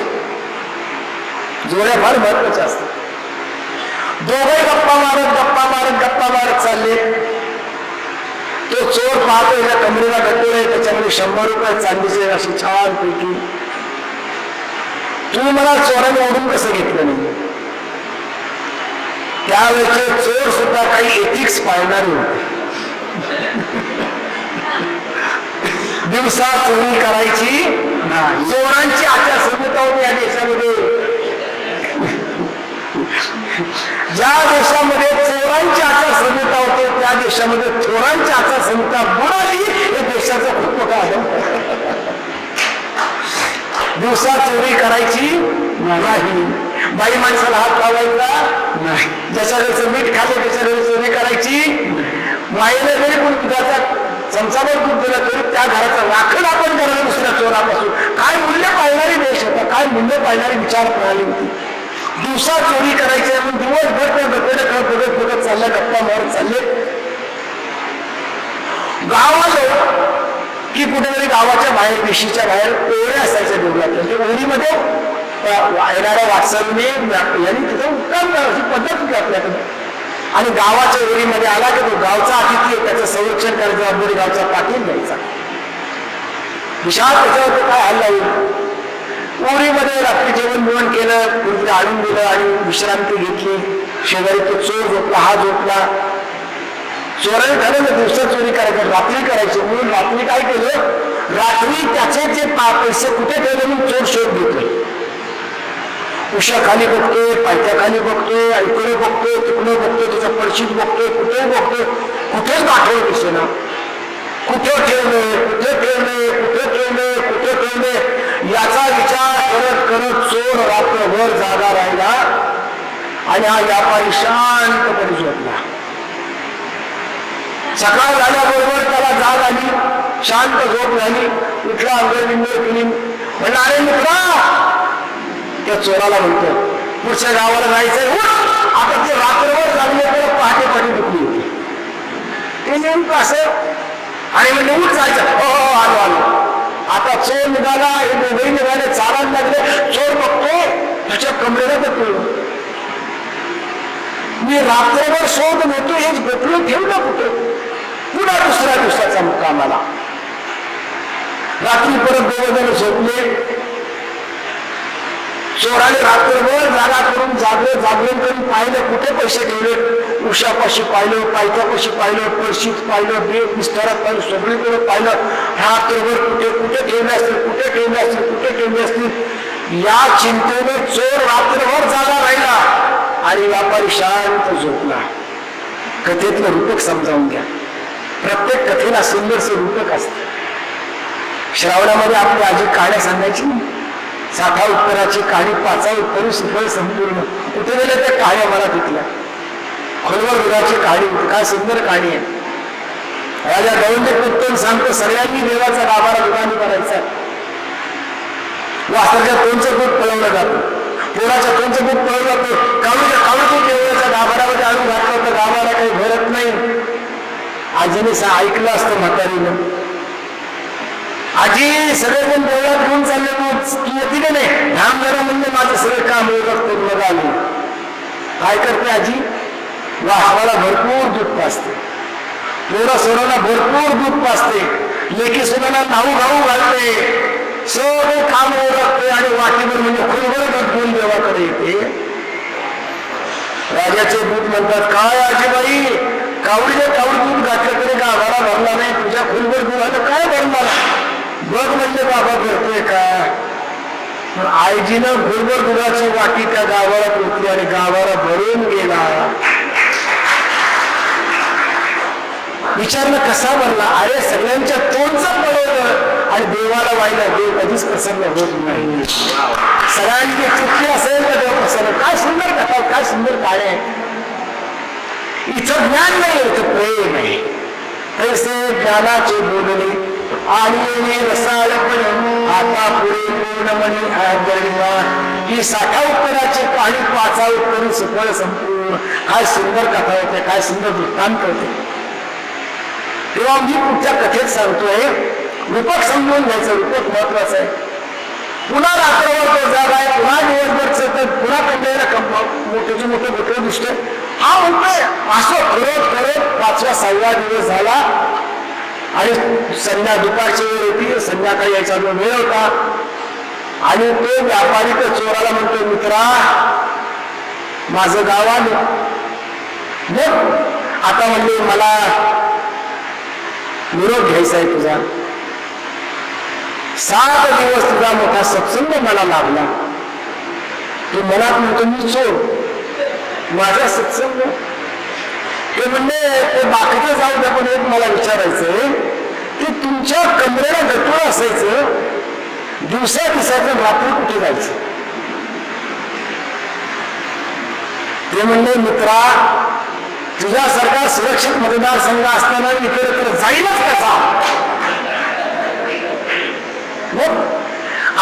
B: जोड्या फार महत्वाच्या असतात. दोघे गप्पा मारत चालले. तो चोर पाहतो, या कमरेला गटोळे, त्याच्यामध्ये 100 रुपये चांदीचे अशी छान पैकी. तू मला चोराने ओढून कसं घेतलं नाही? त्यावेळेचे चोर सुद्धा काही एथिक्स पाळणारे होते. दिवसा चोरी करायची नाही. चोरांची आचारसंहिता होती या देशामध्ये. ज्या देशामध्ये चोरांची आचारसंहिता होते त्या देशामध्ये चोरांची आचारसंहिता बुडाली. हे देशाचं खूप मोठं आहे. दिवसा चोरी करायची नाही. बाई माणसाला हात लावायचा नाही. ज्याच्या घरचं मीठ खाल्लं त्याच्या घरी चोरी करायची. माईने जरी कोणी दुधाचा चमचाभर दूध दिलं तरी त्या घराचा राखण आपण करायला दुसऱ्या चोरापासून. काय मूल्य पाळणारी देश होता, काय मूल्य पाळणारी विचार प्रणाली होती. दिवसा चोरी करायची म्हणून दिवसभर त्या गप्पे बघत चालल्या, गप्पा मारत चालले. गाव आलो की कुठेतरी गावाच्या बाहेर, देशीच्या बाहेर ओढे असायच्या डोंगरात. त्या ओढीमध्ये येणाऱ्या वाटसलने यांनी तिथं उत्तम पद्धत होती आपल्याकडे. आणि गावाच्या ओढीमध्ये आला की तो गावचा अतिथी, त्याचं संरक्षण करायची जबाबदारी गावचा पाटील द्यायचा. विशाल त्याच्यावरती काय हल्ला होईल. ओढीमध्ये रात्री जेवण बिवण केलं, कुठे आणून दिलं आणि विश्रांती घेतली. शेजारी तो चोर झोपला, हा झोपला. चोराने ठरवलं दिवसा चोरी करायचं, रात्री करायची म्हणून रात्री काय केलं, रात्री त्याचे जे पैसे कुठे ठेवले म्हणून चोर शोध घेतोय. उशाखाली बघतोय, पायथ्याखाली बघतोय, इकडे बघतोय, तिकडे बघतोय, त्याचा पडशीत बघतोय, कुठे बघतोय, कुठेच गाठवलं दिसेना. कुठे ठेवले याचा विचार करत करत चोर रात्रभर जागा राहिला आणि हा व्यापारी शांतपणे झोपला. सकाळ झाल्याबरोबर त्याला जाग आली, शांत झोप झाली. उठला, अंघोळ बिंघोळ केली. म्हणलं अरे मित्रा, त्या चोराला म्हणतो पुढच्या गावाला जायचंय. आता ते रात्रभर लागले तर पहाटे दुखली होती. ते नेमकं असं आणि म्हणजे उठ जायचं. हो आलो. आता चोर निघाला, हे दोघेही निघाले, चालायला लागले. चोर बघतो त्याच्या कमरेला बघतो. मी रात्रभर शोध होतो, हेच बघलो ठेवलं कुठं. पुन्हा दुसऱ्या दिवसाचा मुक्काम आला. रात्री परत दोघं झोपले. चोराने रात्रभर जागा करून जागरण करून पाहिलं कुठे पैसे ठेवले. उशापाशी पाहिलं, पायथ्यापाशी पाहिलं, पळशीत पाहिलं, बिस्तरात पाहिलं, सगळीकडे पाहिलं. रात्रभर कुठे ठेवले असतील या चिंतेने चोर रात्रभर जागा राहिला आणि व्यापारी शांत झोपला. कथेतलं रूपक समजावून घ्या. प्रत्येक कथेला सुंदरसं रूपक असतं. श्रावणामध्ये आपली आजी कहाण्या सांगायची. 7 उत्तराची कहाणी, 5 उत्तरी सुफळ संपूर्ण. कुठे गेले त्या कहाण्या मला तिथल्या. खोलवर दुधाची कहाणी होती, काय सुंदर कहाणी आहे. राजा गवंडी उत्तम सांगतो, सगळ्यांनी देवाचा गाभारा दुधाने करायचा. वासराच्या तोंडचं दूध पळवलं जातं, पोराच्या तोंडचं दूध पळवलं जातं. कावळी दूध एवढ्याच्या गाभारामध्ये आणून घातलं तर गाभारा काही भरत नाही. आजीने ऐकलं असतं म्हातारीनं. आजी सगळेजण देवळात घेऊन चालले तू येते का नाही, धाम जरा म्हणजे माझं सगळं काम होत मग आली. काय करते आजी, वासराला भरपूर दूध पाजते, पोरा सोराला भरपूर दूध पाजते, लेकी सोनाला नाऊ घाऊ घालते, सगळे काम ओळखते आणि वाटीभर म्हणजे खुलभर दूध घेऊन देवाकडे येते. राजाचे दूध म्हणतात, काय आजीबाई, कावडीने कावडी दूध घातलं तरी गाभारा भरला नाही, तुझ्या खुलभर दूधानं काय भरणार, बघ म्हणजे बाबा भरतोय का. आईजीनं खुलभर दुधाची वाटी त्या गाभारात होती आणि गाभारा भरून गेला. विचारलं कसा भरला, अरे सगळ्यांच्या तोंडचं पडवलं आणि देवाला व्हायला देव कधीच प्रसन्न होत नाही. सगळ्यांची चुकी असेल तर देव प्रसन्न. काय सुंदर कथा, काय सुंदर काय आहे. इथं ज्ञान नाही, इथं प्रेम आहे. तैसे ज्ञानाचे बोलणे आणि रसाळपण आता पुढे पूर्णमणी आदरणीवा. ही 60 उत्तराची कहाणी 5 उत्तरी सुफळ संपूर्ण. काय सुंदर कथा होते, काय सुंदर वृत्तांत होते. तेव्हा मी पुढच्या कथेत सांगतोय, रूपक समजून घ्यायचं, रूपक महत्वाचं आहे. पुन्हा रात्रभर तो जागा आहे, पुन्हा दिवसभर पुन्हा कंटाळ्याला मोठ्याची मोठं गोठं दिसतोय. हा म्हणतोय असं करत करत 5वा 6वा दिवस झाला आणि दुपारची वेळ होती, संध्याकाळी यायचा जो वेळ होता आणि तो व्यापारी तर चोराला म्हणतो, मित्रा माझं गाव आलं. मग आता म्हणले मला निरोप घ्यायचा आहे तुझा. 7 दिवस तुझा मोठा सत्संग मला लाभला. तू मनात म्हणतो मी चोर, माझा सत्संग. ते म्हणले ते बाकीचं जाऊ द्या, पण एक मला विचारायचंय की तुमच्या कमरेला गटूळ असायचं, दिवसा दिसायचं, रात्री कुठे जायचं. ते म्हणले मित्रा तुझ्यासारखा सुरक्षित मतदारसंघ असताना इकडे तर जाईलच कसा.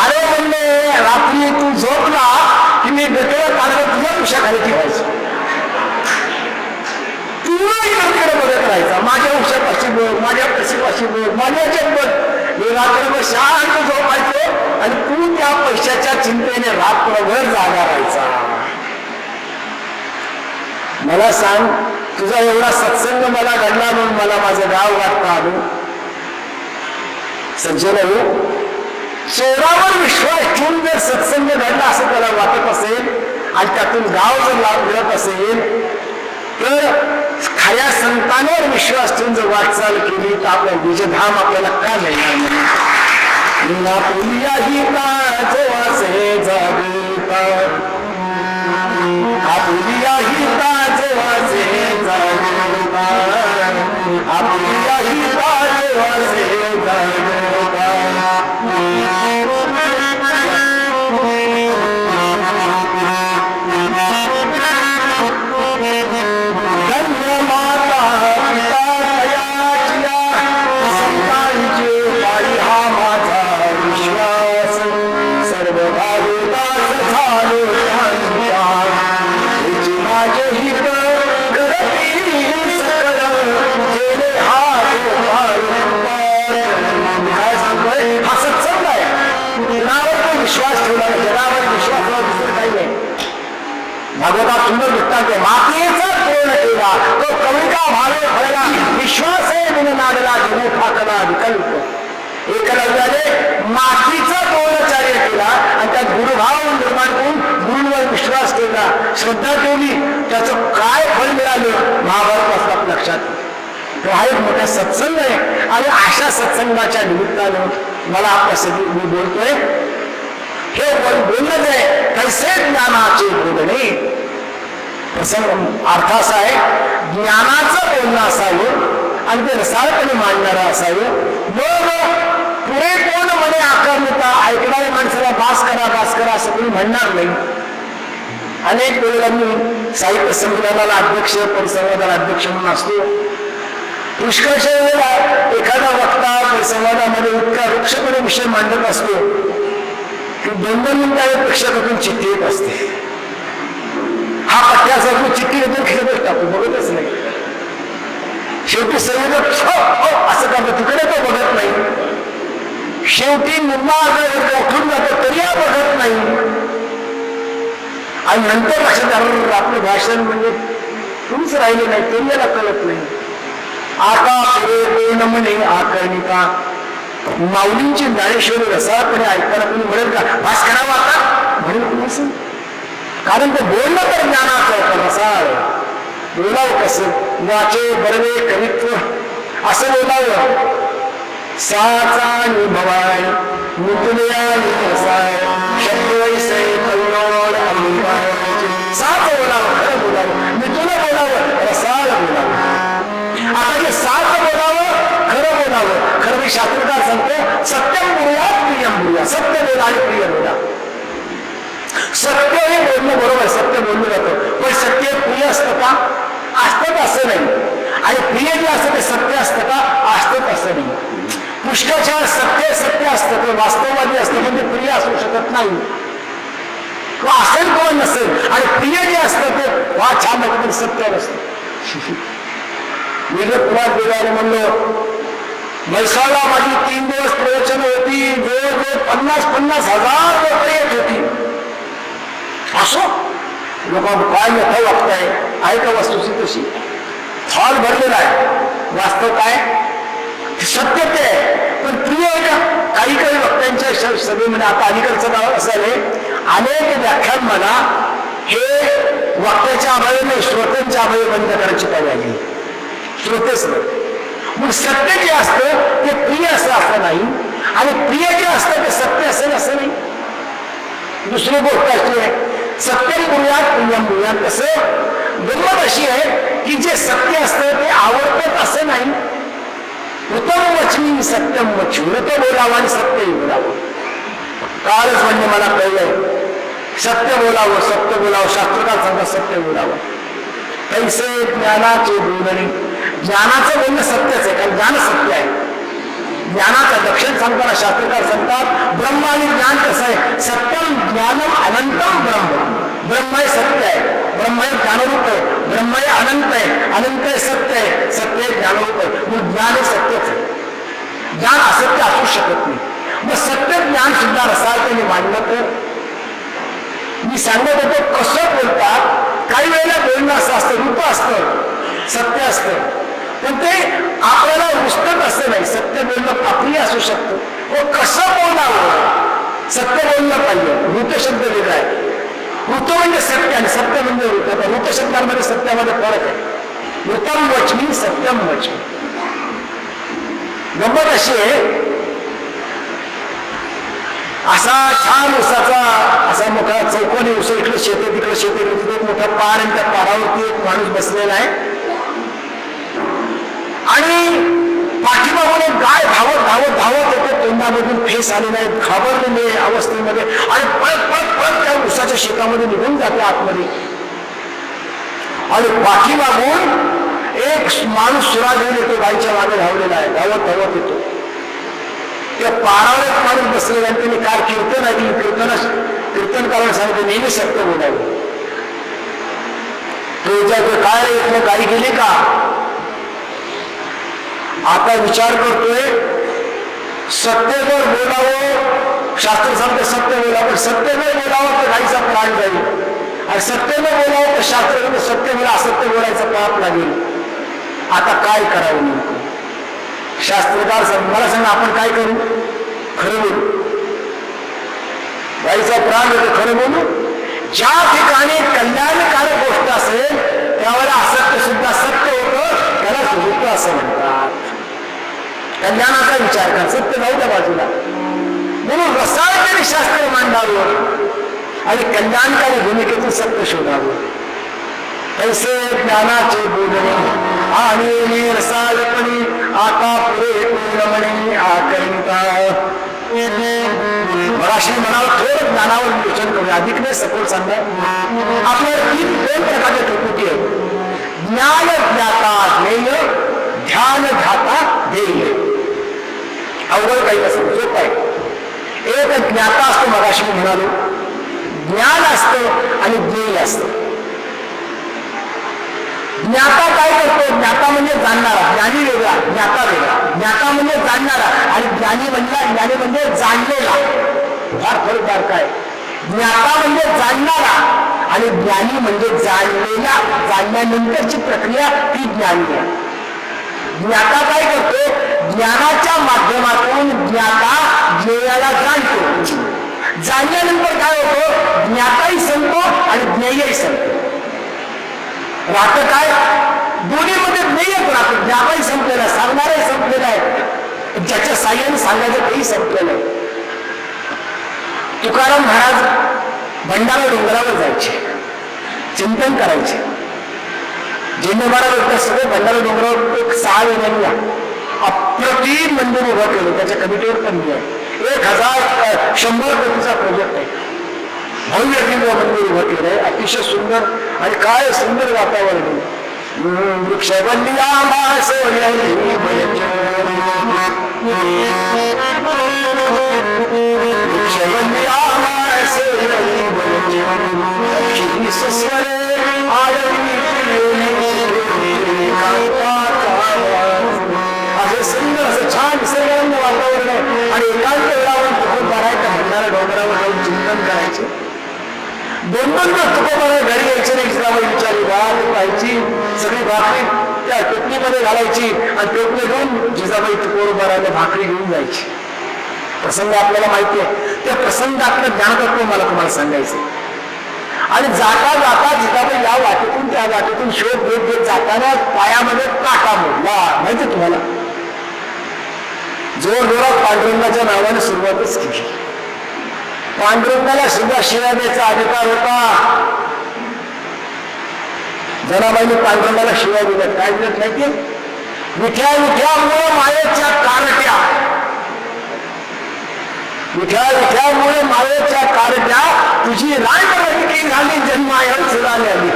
B: अरे म्हणले रात्री तू झोपला की मी गटोळा काढत तुझ्या उशाखाली ठेवायचो, तुला इकडे बघत राहायचा. माझ्या उशापाशी बघ, माझ्या कशीपाशी बघ, माझ्या बघ. मी रात्रभर शांत झोपायचो आणि तू त्या पैशाच्या चिंतेने रात्रभर जागा राहायचा. मला सांग, तुझा एवढा सत्संग मला घडला म्हणून मला माझं गाव वाटता आलं. सज्जन हो, चोरावर विश्वास ठेवून जर सत्संग घडला असं त्याला वाटत असेल आणि त्यातून गाव जर लाभ मिळत असेल, तर खऱ्या संतांवर विश्वास ठेवून जर वाटचाल केली तर आपलं बीजधाम आपल्याला का मिळणार नाही. पुलियाही ताजवासे जागृता, आपुलियाही ताजवासे जागृता, आपुलियाही ताजवासे जागृता. भागवतात सुंदर दृष्टांत आहे. मातीचा पूर्ण केला तो कविता भावे फळला, विश्वास आहे बिन नाडला जणू ठाकला विकल्प. एकलव्याने मातीचा द्रोणाचार्य केला आणि त्यात गुरुभाव निर्माण करून गुरुवर विश्वास केला, श्रद्धा ठेवली, त्याचं काय फळ मिळालं महाभारत लक्षात. तो हा एक मोठा सत्संग आहे आणि अशा सत्संगाच्या निमित्तानं मला आपल्यासाठी मी बोलतोय. हे बोलणं आहे कैसे ज्ञानाचे बोलणे. प्रसंग अर्थ असा आहे, ज्ञानाचं बोलणं असावं आणि ते रसाळपणे मांडणारं असावं. मग पुढे कोण म्हणे आकारता ऐकणाऱ्या माणसाला बास करा असं कोणी म्हणणार नाही. अनेक वेळेला मी साहित्य संमेलनाला अध्यक्ष, परिसंवादाला अध्यक्ष म्हणून असतो. पुष्कळशा वेळेला एखादा वक्ता परिसंवादामध्ये इतका वृक्षपणे विषय मांडत असतो की 2-2 मिनिटांनी प्रेक्षकातून चिठ्ठी येत असते. हा पठ्याचा चिठ्ठी घेतो खेळतच टाकतो, बघतच नाही. शेवटी सगळे असं करतो, तिकडे तो बघत नाही. शेवटी निम्मा उठून जातो तरी हा बघत नाही. आणि नंतर लक्षात आलं आपलं भाषण म्हणजे तुम्हीच राहिले नाही, तरी याला कळत नाही. आका म्हणे आकर्णिका, माऊलींची ज्ञानेश्वरी रसाळपणे ऐकायला तुम्ही म्हणेल का भास करावा आता, म्हणेल तुम्ही असं. कारण ते बोलणं तर ज्ञानाचं होतं, रसाळ बोलावं कसं, वाचे बरवे कवित्व असं बोलावं. साचा निभवाय नितुलया नितसाय शब्द वैसे करुणोड अंगाय. साच बोलावं, खरं बोलावं, नितुल बोलावं, रसाळ बोलावं. आता जे साच बोलावं, खरं बोलावं. खरं मी शास्त्रकार सांगतो, सत्यम बोलूया प्रियम बोलूया. सत्य बोला आणि प्रिय बोला. सत्य हे बोलणं बरोबर, सत्य बोललं जातं, पण सत्य प्रिय असतं का? असतं असं नाही. आणि प्रिय जे असतं ते सत्य असतं का? असतं असं नाही. पुष्कळच्या सत्य असतं, ते वास्तववादी असतं, पण ते प्रिय असू शकत नाही. असेल किंवा नसेल. आणि प्रिय जे असतं ते वा छान आहे, पण सत्य नसतं. मी जर पुण्यात गेल्याने म्हणलो म्हैसाळला माझी 3 दिवस प्रवचन होती, जवळजवळ 50,000 लोक येत होती. असो लोक काय मोठं वागताय, आहे का वस्तूची तशी? हॉल भरलेला आहे, वास्तव काय सत्य ते आहे, पण प्रिय आहे का? काही वक्त्यांच्या सभेमध्ये आता अलीकडचं नाव असं आहे, अनेक व्याख्यान मला हे वक्त्याच्या अभावी नाही, श्रोत्यांच्या अभावी बंद करायची पाहिजे आली. श्रोतेच नाही. मग सत्य जे असतं ते प्रिय असं नाही, आणि प्रिय जे असतं ते सत्य असेल असं नाही. दुसरी गोष्ट अशी आहे, सत्यम बोलूयात प्रियम बोलूयात. कसं गंमत अशी आहे की जे सत्य असतं ते आवडतं असं नाही. उत्तम वचनी सत्यम वचू, ऋत बोलावं आणि सत्यही बोलावं. कालच म्हणजे मला कळलंय, सत्य बोलावं, सत्य बोलावं. शास्त्रकार सांगतात सत्य बोलावं. कैसे ज्ञानाचे बोलणे, ज्ञानाचं बोलणं सत्यच आहे, कारण ज्ञान सत्य आहे. ज्ञानाचं लक्षण सांगताना शास्त्रकार सांगतात ब्रह्म आणि ज्ञान कसं आहे, सत्यम ज्ञानम अनंतम ब्रह्म. ब्रह्म हे सत्य आहे, ब्रह्म हे ज्ञानरूप आहे, ब्रह्म हे अनंत आहे, अनंत हे सत्य आहे, सत्य हे ज्ञानरूप आहे. मग ज्ञान हे सत्यच आहे, ज्ञान असत्य असू शकत नाही. मग सत्य ज्ञान सुद्धा रसाळतेने मांडलं तर मी सांगत होतो कसं बोलतात. काही वेळेला बोलणं असं असतं, रूप असतं, सत्य असतं, पण ते आपल्याला रुचत असं नाही. सत्य बोलणं अप्रिय असू शकतं. व कसं बोलावं, सत्य बोललं पाहिजे. ऋत शब्द वेगळा आहे. ऋत म्हणजे सत्य आणि सत्य म्हणजे ऋत. ऋत शब्दांमध्ये सत्यामध्ये फरक आहे. ऋतम वचनी सत्यम वचनी. गंमत अशी आहे, असा छान उसाचा असा मोठा चौकोनी उसा, इकडे शेते तिकडे शेते, एक मोठा पार आणि त्या पारावरती एक माणूस बसलेला आहे आणि पाठीमागून एक गाय धावत येते. तोंडामधून फेस आलेला आहे, घाबरलेले अवस्थेमध्ये, आणि पळत त्या उसाच्या शेतामध्ये निघून जाते आतमध्ये. आणि पाठीमागून एक माणूस सुरा घेऊन येतो, गायच्या मागे धावलेला आहे, धावत येतो. त्या पारावर एक माणूस बसलेला आहे, त्यांनी काय कीर्तन ऐकली. कीर्तन करायला सांगितलं नेहमी सत्य बोलावं. तो विचारतो काय रे, इथलं गाई गेली का? आता विचार करतोय सत्य जर बोलावं, शास्त्र सांगते सत्य बोलावं, पण सत्य जर बोलावं तर गाईचा प्राण जाईल, आणि सत्य न बोलावं तर शास्त्र सांगते सत्य बोला, असत्य बोलायचा पाप लागेल. आता काय करावं नेमकं? शास्त्रकार मला सांगा आपण काय करू? खरं बोलू, गाईचा प्राण येतो, खरं बोलू. ज्या ठिकाणी कल्याणकारक गोष्ट असेल त्यावेळेला असत्य सुद्धा सत्य होतं, त्याला सुरुत्व असं म्हणतात. कल्याणाचा विचार कर, सत्य जाऊ त्या बाजूला. म्हणून रसाळतेने शास्त्र मांडावं आणि कल्याणकारी भूमिकेतून सत्य शोधावं. ऐसे ज्ञानाचे बोलणे आणि रसाळपणी आता पुरे रमणे आकरिता. मराठी म्हणावं थोडं ज्ञानावर विवेचन करूया, अधिक नाही सखोल सांगा. आपल्याला 2 प्रकारच्या त्रिपुटी आहेत. ज्ञान ज्ञाता ध्येय, ध्यान ध्याता ध्येय. अवघड काही असं सोपं आहे. एक ज्ञाता असतो, मगाशी मगाशी मी म्हणालो, ज्ञान असतं आणि ज्ञेय असतं. ज्ञाता काय करतो? ज्ञाता म्हणजे जाणणारा, ज्ञानी वेगळा, ज्ञाता वेगळा. ज्ञाता म्हणजे जाणणारा आणि ज्ञानी म्हणजे जाणलेला. फार फरक काय? ज्ञाता म्हणजे जाणणारा आणि ज्ञानी म्हणजे जाणलेला, जाणल्यानंतरची प्रक्रिया ती ज्ञानी आहे. ज्ञाता काय करतो? ज्ञानाच्या माध्यमातून ज्ञाता ज्ञेयाला जाणतो. जाणल्यानंतर काय होतं? ज्ञाताही संपतो आणि ज्ञेयही संपतो. राहतं काय? दोन्हीमध्ये ज्ञेयच राहतं. ज्ञाताही संपलेला, सांगणारही संपलेला आहे, ज्याच्या साह्याने सांगायचं तेही संपलेलं आहे. तुकाराम महाराज भंडारा डोंगरावर जायचे, चिंतन करायचे. जिने महाराज सगळे भंडारा डोंगरावर एक 6 महिन्यांनी अप्रतिम मंदिर उभं केलं. त्याच्या कमिटीवर पण आहे. 1,100 कोटीचा प्रोजेक्ट आहे. भव्य दिव्य मंदिर उभं केलंय, अतिशय सुंदर. आणि काय सुंदर वातावरण. वृक्षवल्ली आंबा सोयली वृक्षवल्ली आंबा सोयली सुस्वरे आळवी असं सुंदर असं छान निसर्गरम्य वातावरण आहे. आणि एकांत वेळावर तुकोबाराच्या भंडारा डोंगरावर जाऊन चिंतन करायचे. 2-2 दिवस तुकोबारा घरी यायचे नाही. जिजाबाई विचारी भात व्हायची, सगळी भाकरी त्या टोपलीमध्ये घालायची आणि टोपली घेऊन जिजाबाई तुकोबाराला भाकरी घेऊन जायची. प्रसंग आपल्याला माहिती आहे. त्या प्रसंगातलं ज्ञानतत्व मला तुम्हाला सांगायचं. आणि जाता जाता जिजाबाई या वाटेतून त्या वाटेतून शोध घेत जाताना पायामध्ये काटा मोडला. माहिती तुम्हाला? जोरजोरात पांडुरंगाच्या नावाने सुरुवातच केली. पांडुरंगाला सुद्धा शिव्या द्यायचा अधिकार होता. जनाबाईने पांडुरंगाला शिव्या दिल्या. काय दिल्यात माहिती? विठ्या विठ्यामुळे मायेच्या कारट्या, विठ्या विठ्यामुळे मायेच्या कारट्या, तुझी रांडरंगी झाली जन्मायण सुराली आली.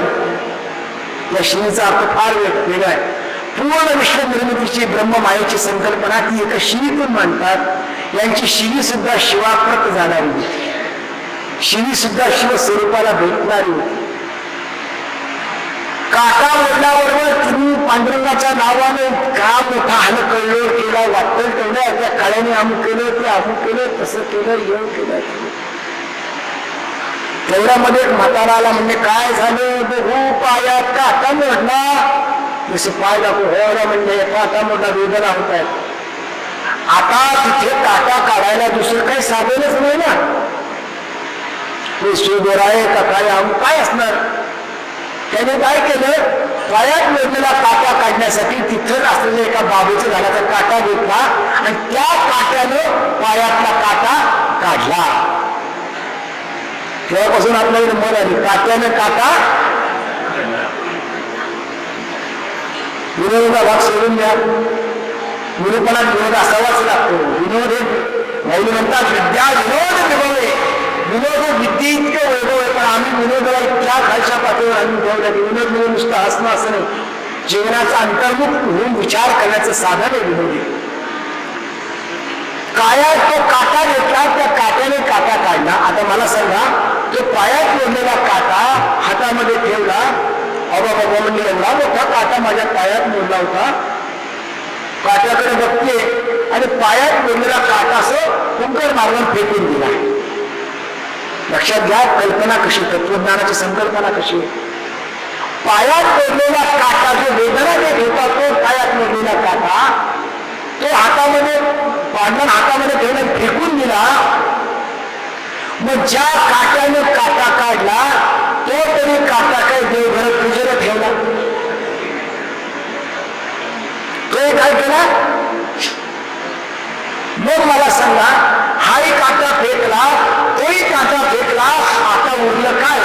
B: या शिवीचा अर्थ फार वेगळा आहे. पूर्ण विश्व निर्मितीची ब्रह्ममायेची संकल्पना ती एका शिवीतून मांडतात. यांची शिवी सुद्धा शिवाप्रत जाणारी होती. शिवी सुद्धा शिवस्वरूपाला भेटणारी होती. काटा मोडल्याबरोबर तुम्ही पांडुरंगाच्या नावाने का मोठा हलकल्लोळ केला, वाटतं तेवढ्या त्या काळ्याने अमुक केलं, ते अमुक केलं, तसं केलं, येऊन केलं. तेवढ्यामध्ये एक म्हातारा आला. म्हणजे काय झालं? बघू पायात काटा मोडला. जसं पाय दाखवू हो म्हणजे काटा मोडला, वेदना होत आहेत. आता तिथे काटा काढायला दुसरं काही साधनच नाही ना. शिवदोर आहे का काय काय असणार? त्याने काय केलं? पायात मोडलेला काटा काढण्यासाठी तिथं असलेल्या एका बाबूच्या झाडाचा काटा घेतला आणि त्या काट्यानं पायातला काटा काढला. तेव्हापासून आपल्याकडे मन आली, काट्यानं काटा. विनोदाचा भाग सोडून द्या. विनोदपणात विनोद असावाच लागतो. विनोद हे मौली म्हणतात विद्या विनोद विभवे. विनोद विद्ये इतकं वैभव आहे, पण आम्ही विनोदाला इतक्या खालच्या पातळीवर आणून ठेवलं की विनोद म्हणजे नुसतं हसणं असं नाही. जीवनाचा अंतर्मुख होऊन विचार करण्याचं साधन आहे विनोदी. कायात तो काटा घेतला, त्या काट्याने काटा काढला. आता मला सांगा, तो पायात मोडलेला काटा हातामध्ये ठेवला. बाबा म्हणजे एवढा मोठा काटा माझ्या पायात मोडला होता. काट्याकडे बघते आणि पायात मोडलेला काटा असं कुंकर मारून फेकून दिला. लक्षात घ्या कल्पना कशी, तत्वज्ञानाची संकल्पना कशी. पायात मोडलेला काटा जो वेदना देत होता, तो पायात मोडलेला काटा तो हातामध्ये पांढरा हातामध्ये ठेवून फेकून दिला. मग ज्या काट्याने काटा काढला तो तरी काटा काय देवघरात पूजेला ठेवला. तो काय केला? मग मला सांगा, हाही काटा फेकला, तोही काटा फेकला, आता उरलं काय?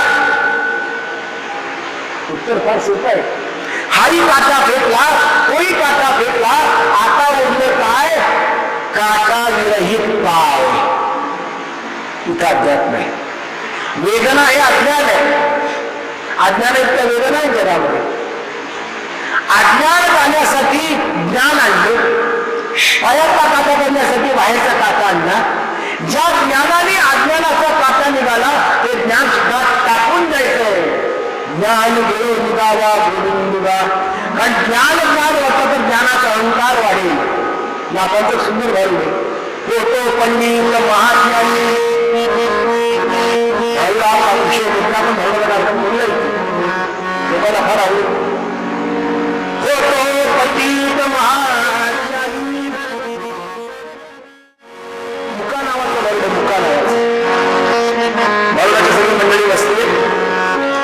B: उत्तर फार सोपं आहे. हाही काटा फेकला, तोही काटा फेकला, आता उरलं काय? काटा विरहित पाय. इथं अज्ञात नाही. वेदना हे अज्ञान आहे. अज्ञान इतक्या वेदना आहे जगामध्ये. अज्ञान जाण्यासाठी ज्ञान आणलं, पायातला काटा करण्यासाठी बाहेरचा काटा आणला. ज्या ज्ञानाने अज्ञानाचा काटा निघाला ते ज्ञान सुद्धा टाकून द्यायचं. ज्ञान घेऊ निघावा बोलून निघा. कारण ज्ञान वाटतं तर ज्ञानाचा अहंकार वाढेल. आपण तर सुंदर घालू होतो पंडित महाज्ञानी विषय आपण बोललोय लोकांना फार आवडेल. होतो पंडित महाज्ञानी मुका नावाचं वर्ग मुका नावाचं वर्गाची सगळी मंडळी बसते.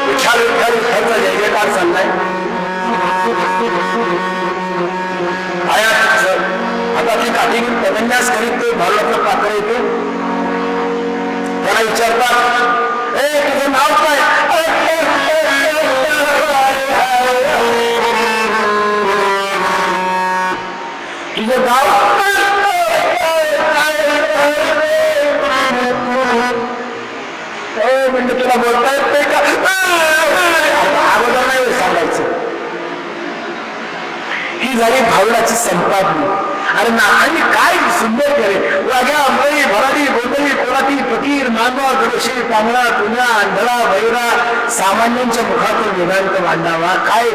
B: विठ्ठल विठ्ठल विठ्ठलचा जय जयकार चाललाय. आता ती काठी पदन्यास करीत तो भारूडाचं पात्र येतो. त्याला विचारतात ए तुझं नाव काय. तुझं नाव म्हणजे तुला बोलता येत नाही का. अगोदर नाही सांगायचं. ही झाली भारूडाची संपादनी. अरे नाथांनी काय सुंदर केले. वाघ्या अंबई भराडी गोंधळी कोराती फकीर मानवा गडोशी पांगळा पुण्या आंधळा भैरा सामान्यांच्या मुखातून वेदांत मांडावा. काय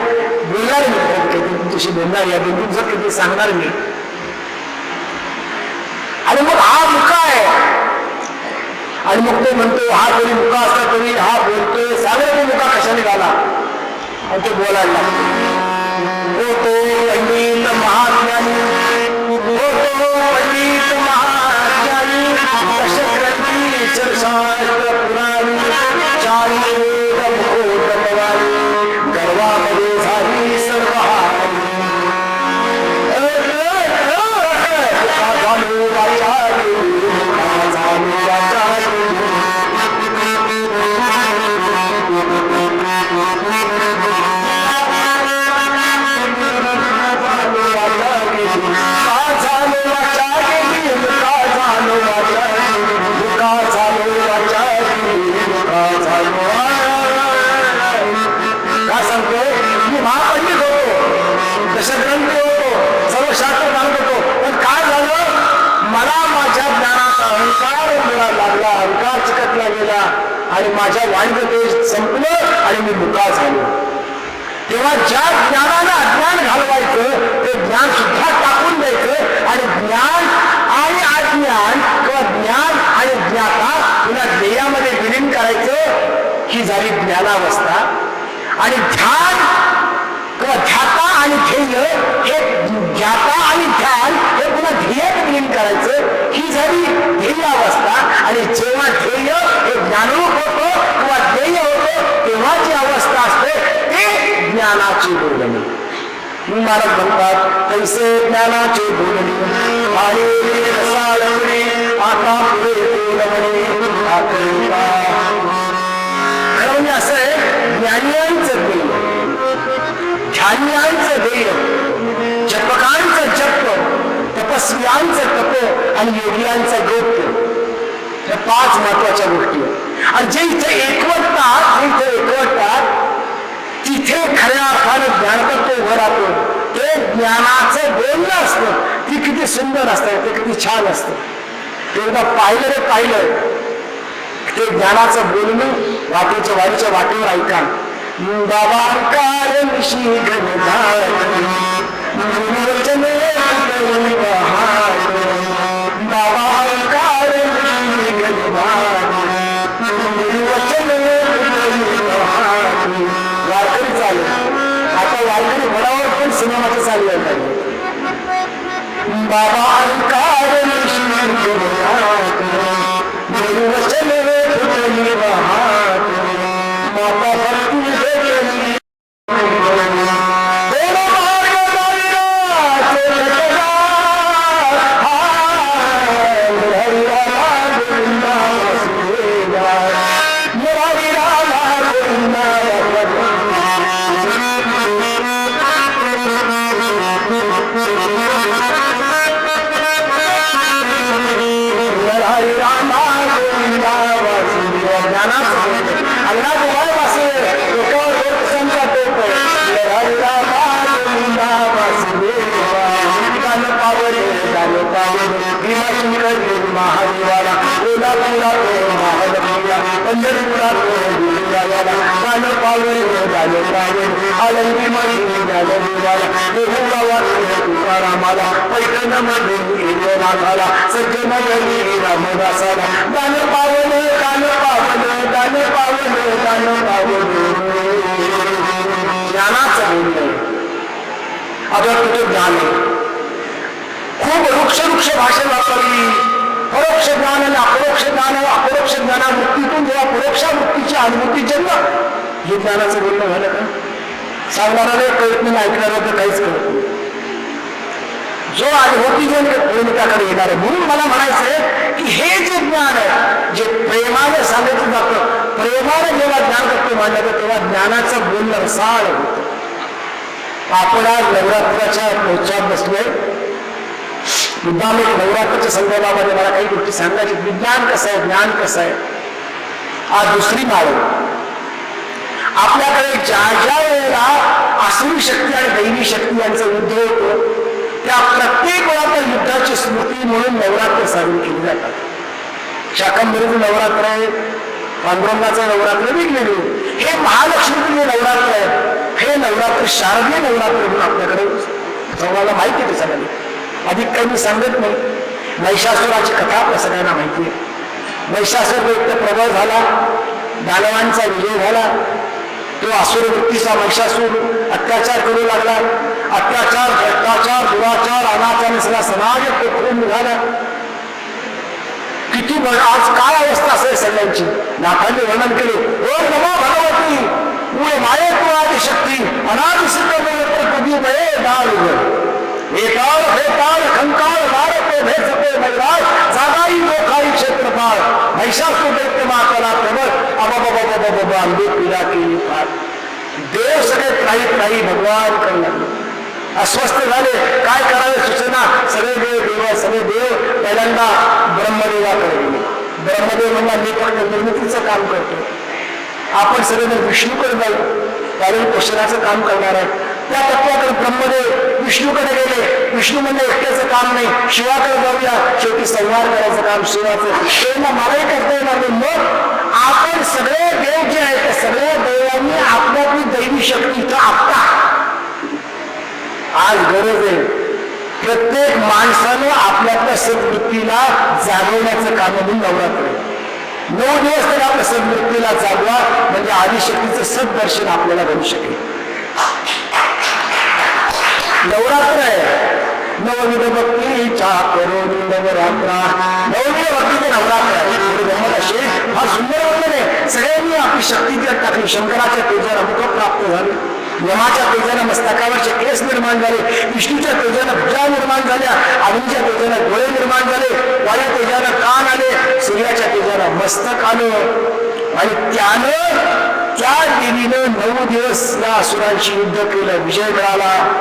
B: बोलणार मी तुमच्याशी बोलणार या दोन किती सांगणार मी. आणि मग हा मुका आहे. आणि मग तो म्हणतो हा कोणी मुका असला तरी हा बोलतोय. सांगा तो मुका कशा निघाला. आणि ते बोलायला लागतो. होतो पंडित महाज्ञानी होतो पंडित महाज्ञानी दशग्रंथी शास्त्र पुराणी चारी वेद मुखोटमवाणी गर्वामध्ये झाली सर्व हानी. झालो वाचारी झालो वाचारी आणि माझ्या वाणीचं तेज संपलं आणि मी मुका झालो. तेव्हा ज्या ज्ञानाला अज्ञान घालवायचं ते ज्ञान सुद्धा टाकून द्यायचं. आणि ज्ञान आणि अज्ञान किंवा ज्ञान आणि ज्ञाता पुन्हा ध्येयामध्ये विलीन करायचं. ही झाली ज्ञानावस्था. आणि ध्यान किंवा ध्याता आणि ध्येय हे ध्याता आणि ध्यान हे पुन्हा ध्येयात विलीन करायचं. ही झाली ध्येय अवस्था. आणि जेव्हा ध्येय हे ज्ञानरूप होतं किंवा ध्येय होतं तेव्हा जी अवस्था असते ते ज्ञानाची बोलणी. महाराज म्हणतात तैसे ज्ञानाची बोलणी आणि रसाळवणे आता पुढे बोलवणे. खरं म्हणजे असं आहे ज्ञानियांचं ध्येय ध्यानियांचं ध्येय जपकांचं जप तपस्वियांचं तप आणि योगियांचं गोप्य या 5 महत्वाच्या गोष्टी. आणि जे इथे एकवटतात तिथे खऱ्या अर्थानं ज्ञानतत्व उभं राहतो. ते ज्ञानाचं बोलणं असतं. ती किती सुंदर असतं ते किती छान असतं. ते एकदा पाहिलं ते ज्ञानाचं बोलणं वाटेच्या वाटेवर ऐका. बाबा काय निशी घनधार वारकरी चालू. आता वारकरी भरावर पण सिनेमाचं चालू आहे. बाबा अंकार माता भक्ती पंढरपुरात गाणं पावले झाले पावले आळंदी मध्ये झालं देवाला देहूगावात तुकारामाला पैठण मध्ये गेले नाथाला सज्जन गली रामदासाला गाणं पावलं गाणं पावलं गाणं पावलं गाणं पावलं ज्ञानाचं बोलणं आता कुठे ज्ञान आहे खूप वृक्ष भाषा वापरली परोक्ष ज्ञान आणि अपरोक्ष ज्ञान अपरोक्ष ज्ञानावृत्तीतून जेव्हा परोक्षावृत्तीची अनुभूती जन्म हे ज्ञानाचं बोलणं झालं का सांगणारा कळत नाही ऐकणारा तर काहीच कळत नाही जो अनुभूती जन परिणिताकडे येणार आहे म्हणून मला म्हणायचंय की हे जे ज्ञान आहे जे प्रेमाने सांगितलं जातं प्रेमाने जेव्हा ज्ञान करतो मांडलं जातं तेव्हा ज्ञानाचं बोलणं रसाळ होतं आपण आज नवरात्राच्या महोत्सवात बसलोय मुद्दाम एक नवरात्राच्या संदर्भामध्ये मला काही गोष्टी सांगायची विज्ञान कसं आहे ज्ञान कसं आहे आज दुसरी माळ आपल्याकडे ज्या ज्या वेळेला आसुरी शक्ती आणि दैवी शक्ती यांचा युद्ध होतो त्या प्रत्येक वेळा त्या युद्धाची स्मृती म्हणून नवरात्र साजरी केली जातात शाकंभरीचं नवरात्र आहे पांडुरंगाचं नवरात्र वेगवेगळे हे महालक्ष्मीचे नवरात्र आहे हे नवरात्र शारदीय नवरात्र म्हणून आपल्याकडे सर्वांना माहिती आहे सगळ्यांनी अधिक काही मी सांगत नाही महिषासुराची कथा आपल्या सगळ्यांना माहिती आहे महिषासुर एक प्रबळ झाला दानवांचा विजय झाला तो असुर वृत्तीचा महिषासूर अत्याचार करू लागला अत्याचार भ्रष्टाचार दुराचार अनाचार सगळा समाज पोखरून निघाला किती आज काय अवस्था असेल सगळ्यांची नाथांनी वर्णन केले ओ नमो भगवती मुळे माये तू आदिशक्ती अनादिसिद्ध कधी बळे दार वेताळ फेताळ खंकाळ वारते भेसते मैराज जागाई लोखाई क्षेत्रफाळ महिषासूर दैत्य माताला प्रबळ अबाबाबाबाबाबा अंबे पीडा केली फार देव सगळे काही भगवान करणार अस्वस्थ झाले काय करावे सूचना सगळे देव पहिल्यांदा ब्रह्मदेवाकडे गेले ब्रह्मदेव म्हणला मी फक्त निर्मितीचं काम करतो आपण सगळेजण विष्णूकडे जाऊ कारण पोषणाचं काम करणार आहे त्या तत्वाकडे ब्रह्मदेव विष्णूकडे गेले विष्णू म्हणजे एकट्याचं काम नाही शिवाकडे जाऊया शेवटी संहार करायचं काम शिवाचं तेव्हा मलाही करता येणार नाही मग आपण सगळे देव जे आहेत त्या सगळ्या देवांनी आपल्यातली दैवी शक्ती इथं आपटा आज गरज आहे प्रत्येक माणसानं आपल्यातल्या सद्वृत्तीला जागवण्याचं काम म्हणून नवरात्र आहे 9 दिवस तरी आपल्या सद्वृत्तीला जागवा म्हणजे आदिशक्तीचं सद्दर्शन आपल्याला घडू शकेल नवरात्र आहे नवविध भक्तीच्या करोनी नवरात्रा नवविध भक्तीचे नवरात्र आहे गमत असे हा सुंदर वर्णन आहे सगळ्यांनी आपली शक्ती त्यात टाकली शंकराच्या तेजाला मुख प्राप्त झाले यमाच्या तेजाने मस्तकावरचे केस निर्माण झाले विष्णूच्या तेजाने भुजा निर्माण झाल्या अग्नीच्या तेजाने डोळे निर्माण झाले वायू तेजाने कान आले सूर्याच्या तेजाने मस्तक आलं आणि त्यानं त्या देवीनं 9 दिवस या असुरांशी युद्ध केलं विजय मिळाला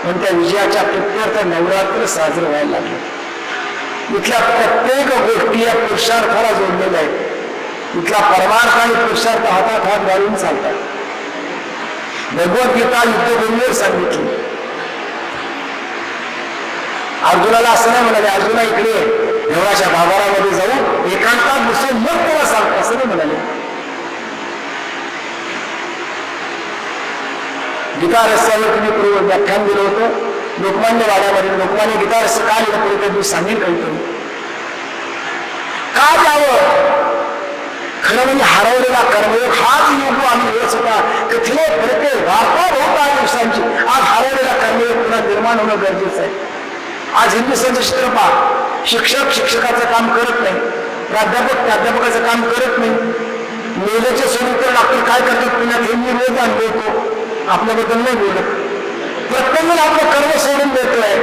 B: पण त्या विजयाच्या प्रत्यर्थ नवरात्र साजरं व्हायला लागले इथल्या प्रत्येक गोष्टी या पुरुषार्थाला जोडलेल्या आहेत इथला परमार्थ आणि पुरुषार्थ हातात हात घालून चालतात भगवद्गीता युद्धभूमीवर सांगितली अर्जुनाला असं नाही म्हणाले अर्जुना इकडे देवाच्या गाभारामध्ये जाऊ एकांतात बसून मग तुला सांगतो असं नाही म्हणाले गीता रस्त्यावर तुम्ही पूर्व व्याख्यान दिलं होतं लोकमान्य वाड्यामध्ये लोकमान्य गीता रस्ता का लिहिलं पूर्वी मी सांगेन काही का द्यावं खरं म्हणजे हरवलेला कर्मयोग हाच योग आम्ही येत होता कथिले फडके वार्ता होत आहे दिवसांची आज हरवलेला कर्मयोग पुन्हा निर्माण होणं गरजेचं आहे आज हिंदुस्थानचं चित्र पहा शिक्षक शिक्षकाचं काम करत नाही प्राध्यापक प्राध्यापकाचं काम करत नाही मेलेचे सोडून तर डॉक्टर काय करतात पुण्यात हे मी रोज अनुभवतो आपल्याबद्दल नाही बोलत प्रत्येक आपलं कर्म सोडून देतोय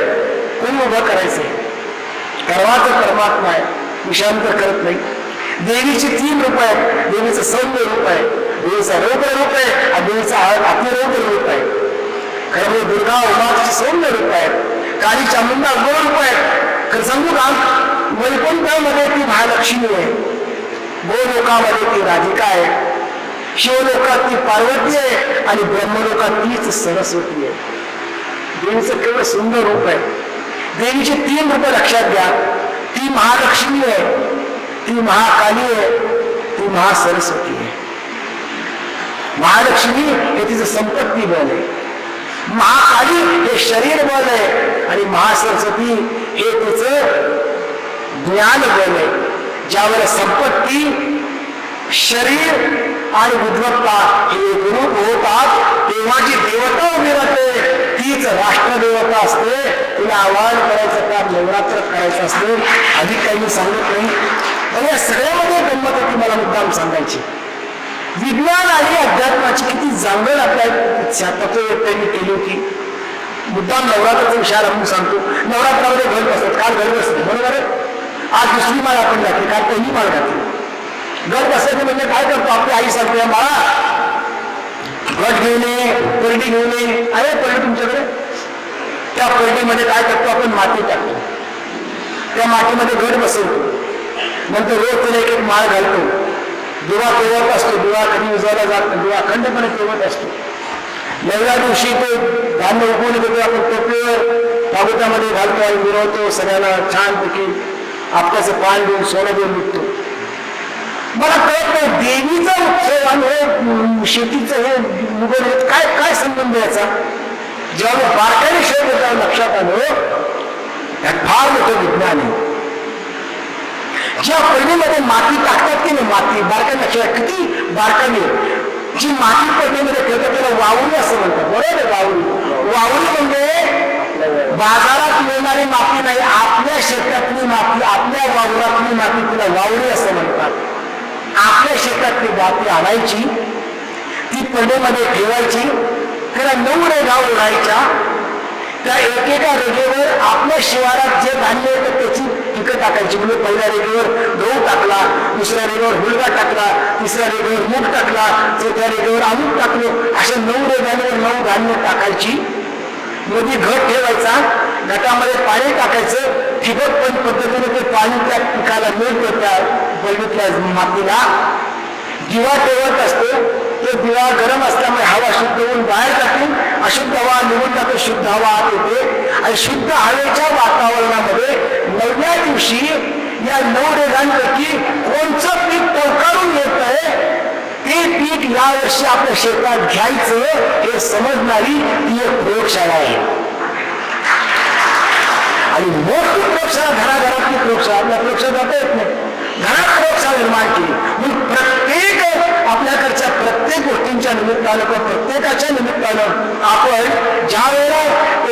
B: कोणी उभं करायचंय कर्माचं परमात्मा आहे विषयांतर करत नाही देवीचे 3 रूप आहेत देवीचं सौम्य रूप आहे देवीचा रौद्र रूप आहे आणि देवीचा अतिरौद्र रूप आहे खरं म्हणजे दुर्गा उमाची सौम्य रूप आहे काली चामुंडा गोड रूप आहे खरं सांगू का वैकुंठामध्ये ती महालक्ष्मी आहे गोलोकामध्ये ती राधिका आहे शिवलोकात ती पार्वती आहे आणि ब्रह्मलोकात तीच सरस्वती आहे देवीचं केवळ सुंदर रूप आहे देवीचे 3 रूप लक्षात घ्या ती महालक्ष्मी आहे ती महाकाली आहे ती महासरस्वती आहे. महालक्ष्मी हे तिचं संपत्ती बल आहे. महाकाली हे शरीर बल आहे आणि महासरस्वती हे तिचं ज्ञान बल आहे. ज्यावेळेला संपत्ती, शरीर आणि बुद्धिमत्ता हे एकरूप होतात तेव्हा जी देवता उभी राहते तीच राष्ट्रदेवता असते. तिला आवाहन करायचं काम नवरात्र करायचं असते. अधिक काही मी सांगत नाही. पण या सगळ्यामध्ये गंमत होती मला मुद्दाम सांगायची. विज्ञान आणि अध्यात्माची किती जांभळ आपल्या तत्ववेत्यांनी केली होती. मुद्दाम नवरात्राचा विषय म्हणून सांगतो. नवरात्रामध्ये घट बसतात. काल घट बसते बरोबर आहे. आज दुसरी माळ आपण घातली, काल पहिली माळ घातली. घट बसायचं म्हणजे काय करतो आपली आई सांगते बाळा घट घेऊन ये, परडी घेऊन ये. अरे परडी तुमच्याकडे? त्या परडीमध्ये काय करतो आपण? माती टाकतो. त्या मातीमध्ये घट बसवतो. नंतर रोज त्याला एक एक माळ घालतो. दिवा तेवत असतो. दिवा कधी उजवला जात नाही. दिवा अखंडपणे तेवत असतो. नवव्या दिवशी तो धान्य उगवून येतो. आपण टोपीवर ताबुतामध्ये घालतो आणि मिरवतो. सगळ्यांना छानपैकी आपल्याचं पान देऊन सोनं देऊन निघतो. मला कळत नाही देवीचा उत्सव आणि शेतीचं हे उगवण काय काय संबंध याचा. जेव्हा बारकाईने शोध होता लक्षात आलं त्यात फार मोठं विज्ञान आहे. ज्या पहिलीमध्ये माती टाकतात की नाही, माती बारकाईने लक्षात किती बारकाईने जी माती पहिलीमध्ये ठेवतात त्याला वावरी असं म्हणतात. बरोबर आहे. वावरी वावरी म्हणजे बाजारात मिळणारी माती नाही, आपल्या शेतातली माती, आपल्या वावरातली माती तिला वावरी असं म्हणतात. आपल्या शेतातली माती आणायची, ती पडीमध्ये ठेवायची, त्याला 9 रेघा ओढायच्या. त्या एकेका रेघेवर आपल्या शिवारात जे धान्य येतं त्याची पिकं टाकायची. म्हणजे पहिल्या रेघेवर गहू टाकला, दुसऱ्या रेघेवर हुलगा टाकला, तिसऱ्या रेघेवर मूग टाकला, चौथ्या रेघेवर अमूक टाकलो. अशा 9 रेघांवर 9 धान्य टाकायची. मध्ये घट ठेवायचा, घटामध्ये पाणी टाकायचं. ठिबक पद्धतीने ते पाणी त्या पिकाला मिळतं. त्या पडीतल्या मातीला दिवा ठेवत असतो. तो दिवा गरम असल्यामुळे हवा शुद्ध होऊन बाहेर जाते. अशुद्ध हवा निघून जाते, शुद्ध हवा आत येते. आणि शुद्ध हवेच्या वातावरणामध्ये 9व्या दिवशी या 9 रेघांपैकी कोणचं पीक टवकारून येत आहे ते पीक यावर्षी आपल्या शेतात घ्यायचं हे समजणारी ही एक प्रयोगशाळा आहे. आणि मोठी प्रयोगशाळा, घराघरातली प्रयोगशाळा, आपल्या प्रयोगशाळा जाता येत नाही, घरात प्रयोगशाळा निर्माण केली. म्हणून प्रत्येक आपल्याकडच्या प्रत्येक गोष्टींच्या निमित्तानं किंवा प्रत्येकाच्या निमित्तानं आपण ज्या वेळेला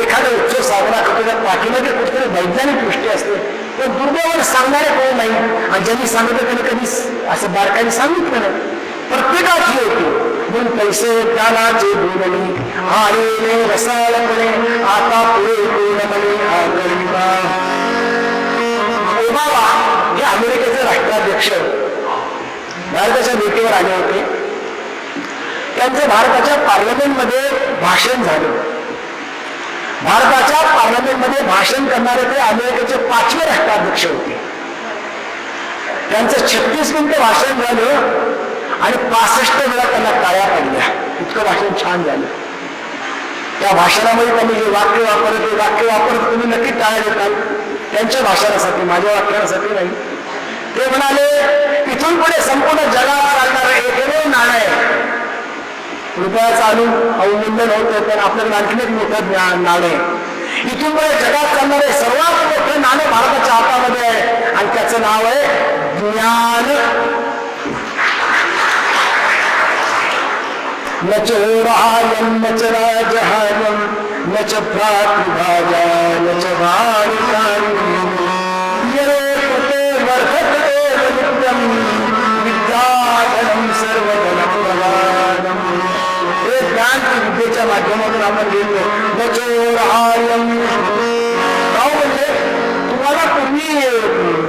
B: एखादा उत्सव साजरा करतो त्या पाठीमध्ये कुठेतरी वैज्ञानिक दृष्टी असते. पण दुर्दैवाने सांगणारे कोण नाही. आणि ज्यांनी सांगितलं त्यांनी कधी असं बारकाईने सांगितलं नाही. प्रत्येकाची होती. म्हणून पैसे ज्ञानाचे बोलणी आणि रसाळपणे आता पुढे पूर्णपणे ओबामा हे अमेरिकेचे राष्ट्राध्यक्ष भारताच्या भेटीवर आले होते. त्यांचे भारताच्या पार्लमेंटमध्ये भाषण झालं. भारताच्या पार्लमेंटमध्ये भाषण करणारे ते अमेरिकेचे 5वे राष्ट्राध्यक्ष होते. त्यांचं 36 मिनिटं भाषण झालं आणि 65 वेळा त्यांना टाळ्या पडल्या. इतकं भाषण छान झालं. त्या भाषणामध्ये त्यांनी जे वाक्य वापरत ते वाक्य वापरत तुम्ही नक्की टाळ्या देताल. त्यांच्या भाषणासाठी, माझ्या वाक्यासाठी नाही. ते म्हणाले इथून पुढे संपूर्ण जगात चालणारं एकमेव नाणं आहे. रुपयाचं अवलंबन होतं पण आपल्याकडे आणखीन एक मोठं नाणं आहे. इथून पुढे जगात चालणारे सर्वात मोठं नाणं भारताच्या हातामध्ये आहे आणि त्याचं नाव आहे ज्ञान. न च रायं न च राजहानं न च भ्रातृभाजा न च भारतानि यरेपते वर्धत एव नित्यं विद्याधनं सर्वधनप्रदानं. हे ज्ञान विद्येच्या माध्यमातून आपण घेतो. न च रायं म्हणजे तुम्हाला पूर्वी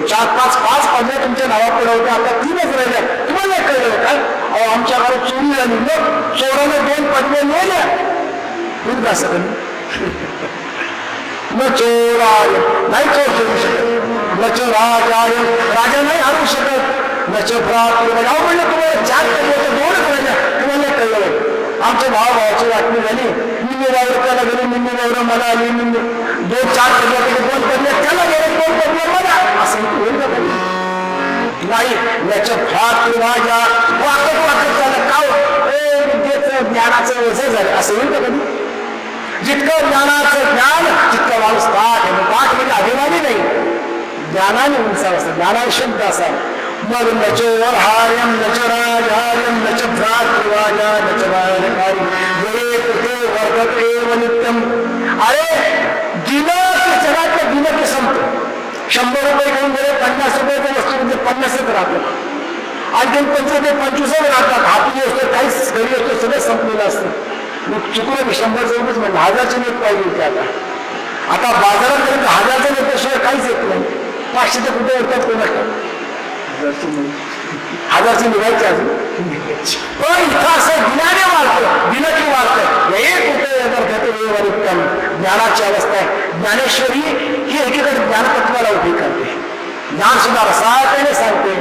B: 4-5 पदव्या तुमच्या नावापुढे होत्या, आता 3च राहिल्या. तुम्हाला नाही कळलं काय? आमच्या घरात चोरी झाली, मग चोराने 2 पदव्या नेल्या. तुम्ही कसं कधी न चोराय नाही चोर करू शकत. न च राजाय राजा नाही हरवू शकत. न च भ्रातृ म्हणलं तुम्हाला 4 पदव्या 2च राहिल्या. तुम्हाला नाही कळलं. आमच्या भावाची वाटणी झाली. निम्मी वावर त्याला गेली, निम्मी वावर मला आली. 2-4 पदव्या 2 पदव्या त्याला गेले, 2 पदव्या मला. असं होईल का? नाही याच्या भात माझ्या वाकत वाकत झालं का विद्येचं ज्ञानाचं वजन झालं असं होईल का कधी? जितकं ज्ञानाचं ज्ञान तितकं माणूस पाठ म्हणजे अभिमानी नाही, ज्ञानाने उंचाव असतं, ज्ञानाने शुद्ध असावं. मग नचोर हार्यम नच राजहार्यम नच भ्रातृवाजा नच बालकारी जये कुठे वर्गत एव नित्यम. अरे दिनं ते जगातलं दिनं ते संपतं. 100 रुपये घेऊन गेले 50 रुपयाच्या वस्तूमध्ये 50च राहतात, आणखी 25 ते 25 राहतात. हाती असतो काहीच घरी असतो सगळं संपलेलं असतं. मग चुकलं की 100 रुपयेच म्हणलं 1000ची नोट पाहिजे होती. आता बाजारात गेलं तर 1000च्या नोटाशिवाय काहीच येत नाही. 500 तर कुठे येतात कोणाकडे, 1000ची निघायची अजून. पण इथं असं दिनाने वाढतं, दिनकी वाढतं. हे कुठे उत्तम ज्ञानाची अवस्था आहे. ज्ञानेश्वरी ही एकीकडे ज्ञानतत्वाला उभी करते, ज्ञान सुद्धा रसायने सांगते.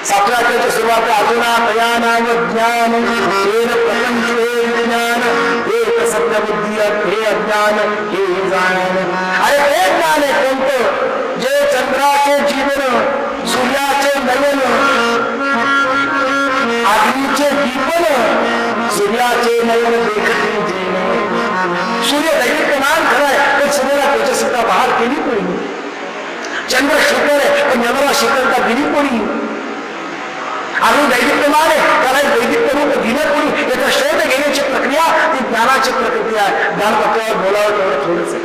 B: 7व्या अध्यायाची सुरुवात आहे अर्जुना तया नाम ज्ञान हेन प्रपंच हे विज्ञान हे सत्य बुद्धी हे अज्ञान हे जाण. अरे हे ज्ञान आहे कोणतं? जे चंद्राचे जीवन, सूर्याचे नयन, अग्नीचे दीपन, सूर्याचे नयन देखते सूर्य दैनिकमान खरंय पण सूर्याला तेजस्विता बहार केली कोणी. चंद्र शीतल आहे पण चंद्राला शीतलता दिली कोणी. अजून दैदिप्यमान आहे त्याला दैदिप्य रूप दिलं कोणी. याचा शोध घेण्याची प्रक्रिया ती ज्ञानाची प्रक्रिया आहे. ज्ञानपत्रावर बोलावं तेवढं थोडंच आहे.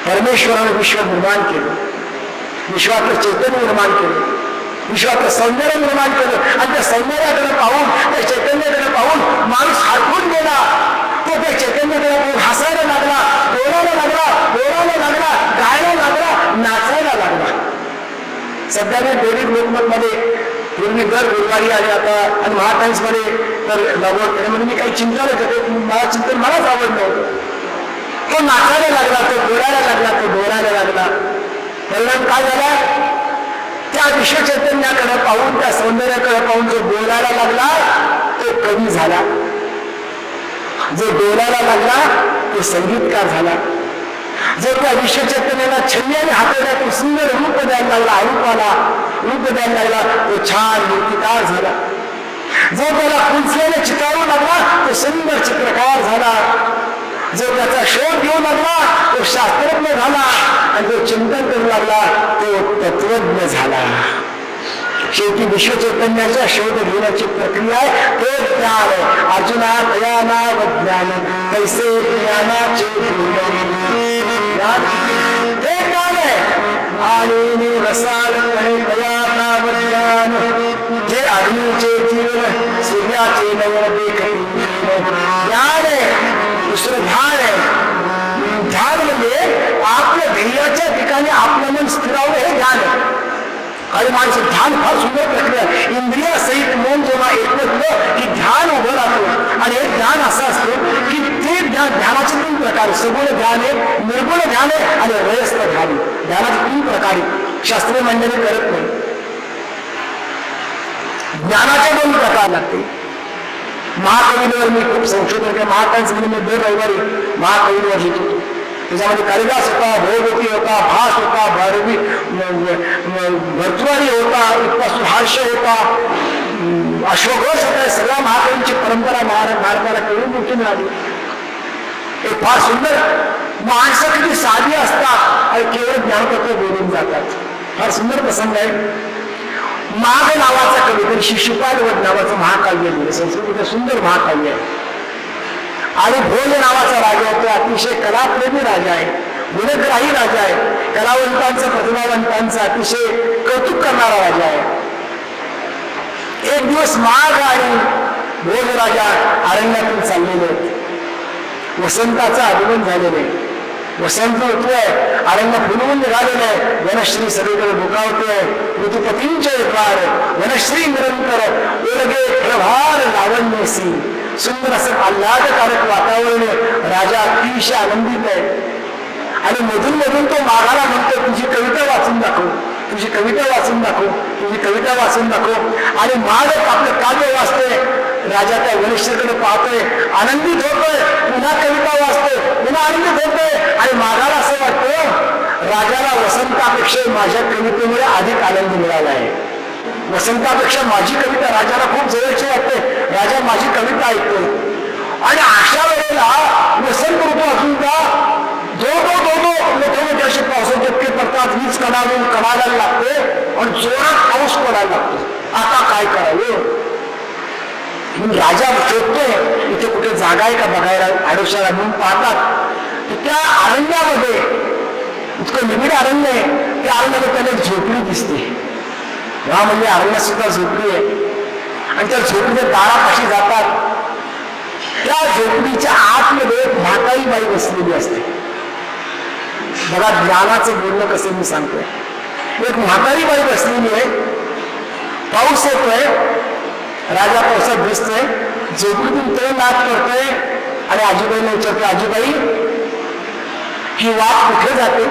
B: परमेश्वराने विश्व निर्माण केलं, विश्वातलं चैतन्य निर्माण केलं, विश्वातलं सौंदर्य निर्माण केलं आणि त्या सौंदर्याकडे पाहून त्या चैतन्याकडे पाहून माणूस हरपून गेला. तो त्या चैतन्याकडे पाहून हसायला लागला, बोलायला लागला, बोलायला लागला, गायला लागला, नाचायला लागला. सध्या मी दैनिक लोकमतमध्ये पूर्वी दर गुरुवारी आले आता आणि महाटाइम्स मध्ये तर लागवड म्हणजे मी काही चिंता नाही करत, मला चिंतन मलाच आवडलं होतं. तो नाचायला लागला, तो बोलायला लागला, तो डोळायला लागला. परिणाम काय झाला? त्या विश्व चैतन्याकडे पाहून त्या सौंदर्याकडे पाहून जो बोलायला लागला तो कवी झाला, जो डोलायला लागला तो संगीतकार झाला, जो त्या विश्व चैतन्याला छंद्याने हाताला तो सुंदर रूप द्यायला लागला, रूपाला रूप द्यायला लागला तो छान मूर्तिकार झाला, जो त्याला कुंचल्याने चितारू लागला तो सुंदर चित्रकार झाला, जो त्याचा शोध घेऊ लागला तो शास्त्रज्ञ झाला आणि जो चिंतन करू लागला तो तत्वज्ञ झाला. शेवटी विश्व चैतन्याचा शोध घेण्याची प्रक्रिया आहे ते ज्ञान. अर्जुना तया नाव ज्ञान कैसे ज्ञानाचे हे ज्ञान आहे. आणि रसाल तया नाव ज्ञान जे अग्नीचे जीवन सूर्याचे नयन देखते ज्ञान आहे. दुसरं ध्यान आहे. ध्यान म्हणजे आपल्या ध्येयाच्या ठिकाणी आपलं मन स्थिरावलं हे ध्यान आहे. आणि माणसं ध्यान फार सुंदर प्रक्रिया. इंद्रिया सहित मन जेव्हा एकवटलं की ध्यान उभं राहतो आणि हे ध्यान असं असतं की ते ध्यानाचे 3 प्रकार. सगुण ध्यान आहे, निर्गुण ध्यान आहे आणि रयस्थ ध्यान. ध्यानाचे 3 प्रकार शास्त्रीय मंडळी करत नाही. ज्ञानाचे 2 प्रकार लागते. महाकवींवर मी खूप संशोधन केलं. महाकाव्य मी दर रविवारी महाकवींवर लिहितो. त्याच्यामध्ये कालिदास होता, भोगवती होता, भास होता, भर्तृहरी होता, इथपासून हास्य होता, अश्वघोष होता. सगळ्या महाकवींची परंपरा भारताला केवढी मोठी मिळाली. एक फार सुंदर माणसं किती साधी असतात आणि केवळ ज्ञानपत्र बोलून जातात. फार सुंदर प्रसंग आहे. माघ नावाचा कवी शिशुपाल वध नावाचं महाकाव्य लिहिलं. संस्कृतीचं सुंदर महाकाव्य आहे. आणि भोज नावाचा राजा होतो. अतिशय कलाप्रेमी राजा आहे, गुणग्राही राजा आहे, कलावंतांचा प्रतिभावंतांचा अतिशय कौतुक करणारा राजा आहे. एक दिवस माघ आणि भोज राजा अरण्यातून चाललेले आहेत. वसंताचं आगमन झालेलं आहे. वसंत होतोय, अरण्य फुलवून निघालेलं आहे. वनश्री सगळीकडे डोकावतोय. ऋतुपतींचे द्वार वनश्री निरंतर उलगे प्रभार लावण्यसी. सुंदर असं आल्हादकारक वातावरण. राजा अतिशय आनंदित आहे आणि मधून मधून तो माघाला म्हणतो तुझी कविता वाचून दाखव, तुझी कविता वाचून दाखव, तुझी कविता वाचून दाखव. आणि माघ आपलं काव्य वाचतोय. राजा त्या वनश्रीकडे पाहतोय, आनंदित होतोय, पुन्हा कविता वाचतोय, पुन्हा आनंदित होतोय. आणि माघाला असं वाटतं राजाला वसंतापेक्षा माझ्या कवितेमुळे अधिक आनंद मिळाला आहे. वसंतापेक्षा माझी कविता राजाला खूप जवळची वाटते. राजा माझी कविता ऐकतो आणि अशा वेळेला वसंत ऋतू असून का दो मोठे मोठे असे पावसाचे टप्पे पडतात, वीज कडायला लागते आणि जोरात पाऊस पडायला लागतो. आता काय करावं म्हणून राजा शोधतोय इथे कुठे जागा आहे का बघायला. आडोशाला म्हणून पाहतात त्या अरण्यामध्ये, इतकं निबिड अरण्य आहे, त्या अरण्यामध्ये त्याला एक झोपडी दिसते. हा म्हणजे अरण्यात सुद्धा झोपडी आहे आणि त्या झोपडीच्या दारापाशी जातात. त्या झोपडीच्या आतमध्ये एक म्हातारी बाई बसलेली असते. बघा ज्ञानाचं बोलणं कसं मी सांगतोय. एक म्हातारी बाई बसलेली आहे, पाऊस येतोय, राजा पावसात भिजतोय, झोपडीतून तो नाद करतोय आणि आजीबाईला विचारतोय, आजीबाई ही वाट कुठे जाते.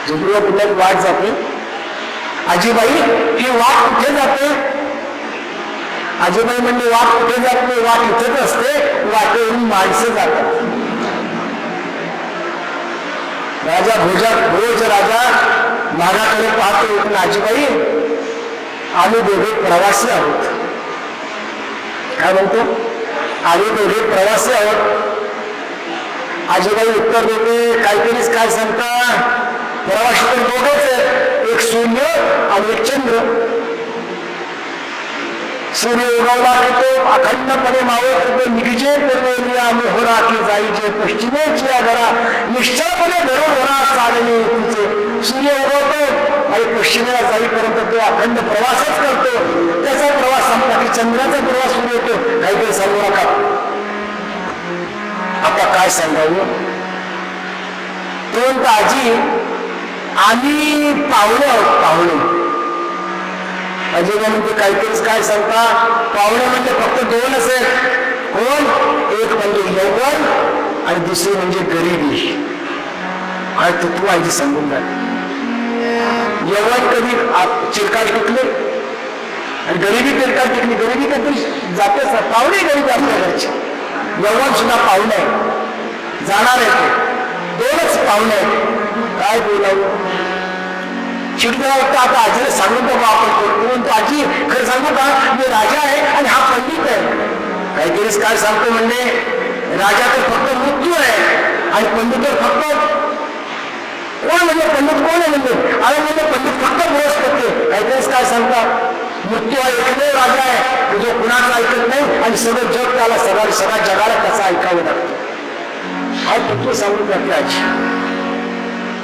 B: झोपडीवर कुठल्या वाट जाते. आजीबाई ही वाट कुठे जाते. आजीबाई म्हणजे वाट कुठे जात नाही, वाट इथेच असते, वाटेवरून माणसं जातात. राजा भोज राजा मागाकडे पाहतो, पण आजीबाई आम्ही दोघे प्रवासी आहोत. काय म्हणतो, आम्ही दोघे प्रवासी आहोत. आजीबाई उत्तर देते, काहीतरीच काय सांगता, प्रवासी तर दोघेच आहेत, एक सूर्य आणि एक चंद्र. सूर्य उगवला की तो अखंडपणे मावळत होतो, निघजे पूर्वेला मोहरा की जाईचे पश्चिमेची आघरा, निश्चळपणे घरोघरा चालणे तुझे. सूर्य उगवतो आणि पश्चिमेला जाईपर्यंत तो अखंड प्रवासच करतो. त्याचा प्रवास संपला की चंद्राचा प्रवास सुरू होतो. काहीतरी सांगू नका. आता काय सांगावं. तो आजी आम्ही पाहुणे आहोत, पाहुणे. अजिबाई म्हणजे काहीतरीच काय सांगता. पाहुणे म्हणजे फक्त दोनच आहेत. कोण, एक म्हणजे यौवन आणि दुसरी म्हणजे गरिबी. आणि तू आजी सांगून जा. यौवन कधी चिरकाट टिकले आणि गरिबी चिरकाट टिकली. गरिबी कधी जातेच ना, पाहुणे गरीब आपल्या घरचे. यौवन सुद्धा पाहुणे आहे, जाणार आहे ते. दोनच पाहुणे आहेत. काय बोलावं. चिडला वाटतं आता आजीला सांगून बघा आपण. आजी खरं सांगू का, मी राजा आहे आणि हा पंडित आहे. काहीतरीच काय सांगतो म्हणजे राजा तर फक्त मृत्यू आहे आणि पंडित तर फक्त कोण म्हणजे पंडित कोण आहे म्हणजे, आणि म्हणजे पंडित फक्त बृहस्पती. काहीतरीच काय सांगता. मृत्यू हा एकमेव राजा आहे जो कुणाचं ऐकत नाही आणि सगळं जग त्याला सगळ्या जगाला त्याचं ऐकावं लागतं. हा तत्व सांगून जाते आजी.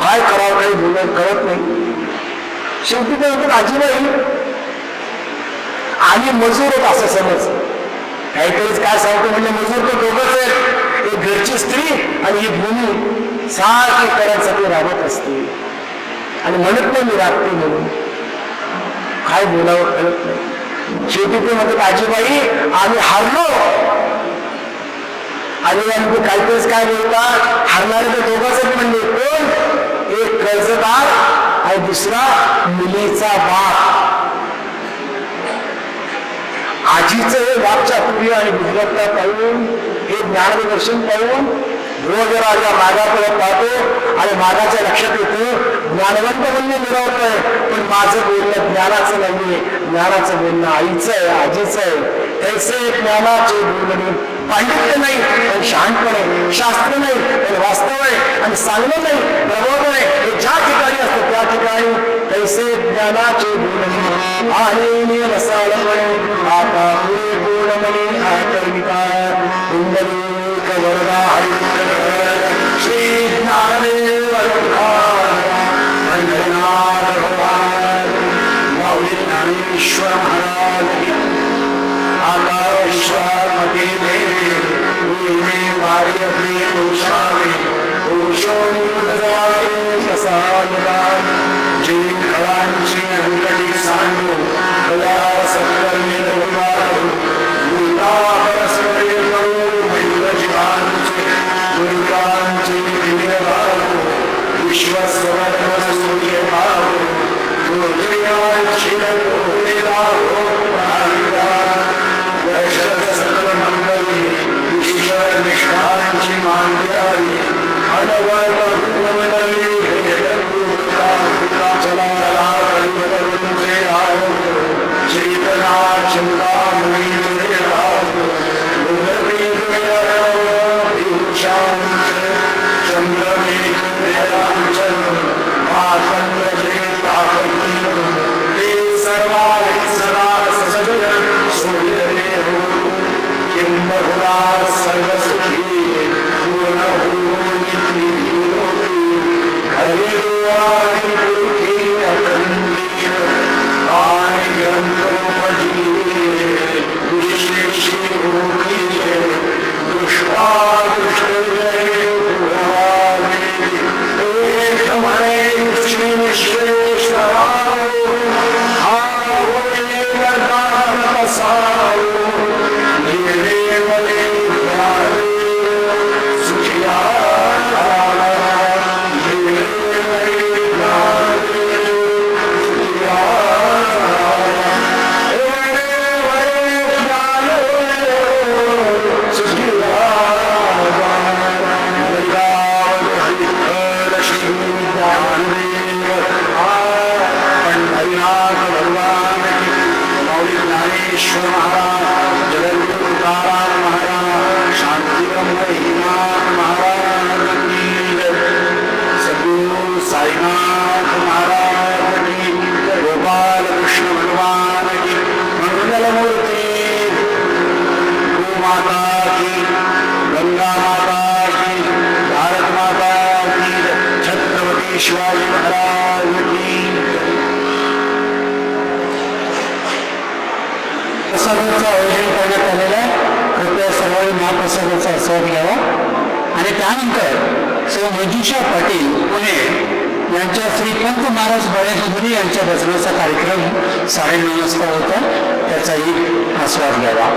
B: काय करावं काही बोलायला कळत नाही. शेवटी ते म्हणतात, आजीबाई आम्ही मजूर होत असं समज. काहीतरीच काय सांगतो म्हणजे मजूर तर दोघंच आहेत. एक घरची स्त्री आणि ही भूमी सारखी करायसाठी राबत असते आणि म्हणत नाही मी राबते म्हणून. काय बोलावं कळत नाही. शेवटी ते म्हणतात, आजीबाई आम्ही हारलो. आजीबाई म्हणजे काहीतरीच काय बोलतात. हारणारे तर दोघंच आहेत म्हणजे कोण, एक कर्जदार आणि दुसरा मुलीचा बाप. आजीचं हे वाक्चातुर्य आणि बुद्धिमत्ता पाहून, हे ज्ञानदर्शन पाहून रोज राजा मागाकडे पाहतो आणि मागाच्या लक्षात येतं ज्ञानवंत म्हणणे मिळवतोय, पण माझं बोलणं ज्ञानाचं नाहीये, ज्ञानाचं बोलणं आईचं आहे, आजीचं आहे. ऐसे ज्ञानाचे बोलणे पांडित्य नाही पण शहाणपणे, शास्त्र नाही पण वास्तव आहे आणि सांगणं नाही प्रबोधन आहे. हे ज्या ठिकाणी असतं त्या ठिकाणी कैसे ज्ञानाचे बोलणे आणि रसाळपणे आता पुरे बोलणे आकर्मिका कुंडलिक वरदा श्री ज्ञानदेव ज्ञानेश्वर महाराज आकाशवामते जे कलांची अंकटी सांगो कला सत्कर्मी परस्परे करू जीवांचे दुर्गांचे विश्वस्वर्ण सूर्य भाव ईश्वर निष्ठांची मांडवी अनवर्ग शिवाजी महाराज की प्रसादाचं आयोजन करण्यात आलेलं आहे. कृपया सर्वांनी महाप्रसादाचा आस्वाद घ्यावा. आणि त्यानंतर श्री मंजुषा पाटील पुणे यांच्या श्रीपंत महाराज बळेजुगुरी यांच्या भजनाचा कार्यक्रम 9:30 वाजता होता. त्याचाही आस्वाद घ्यावा.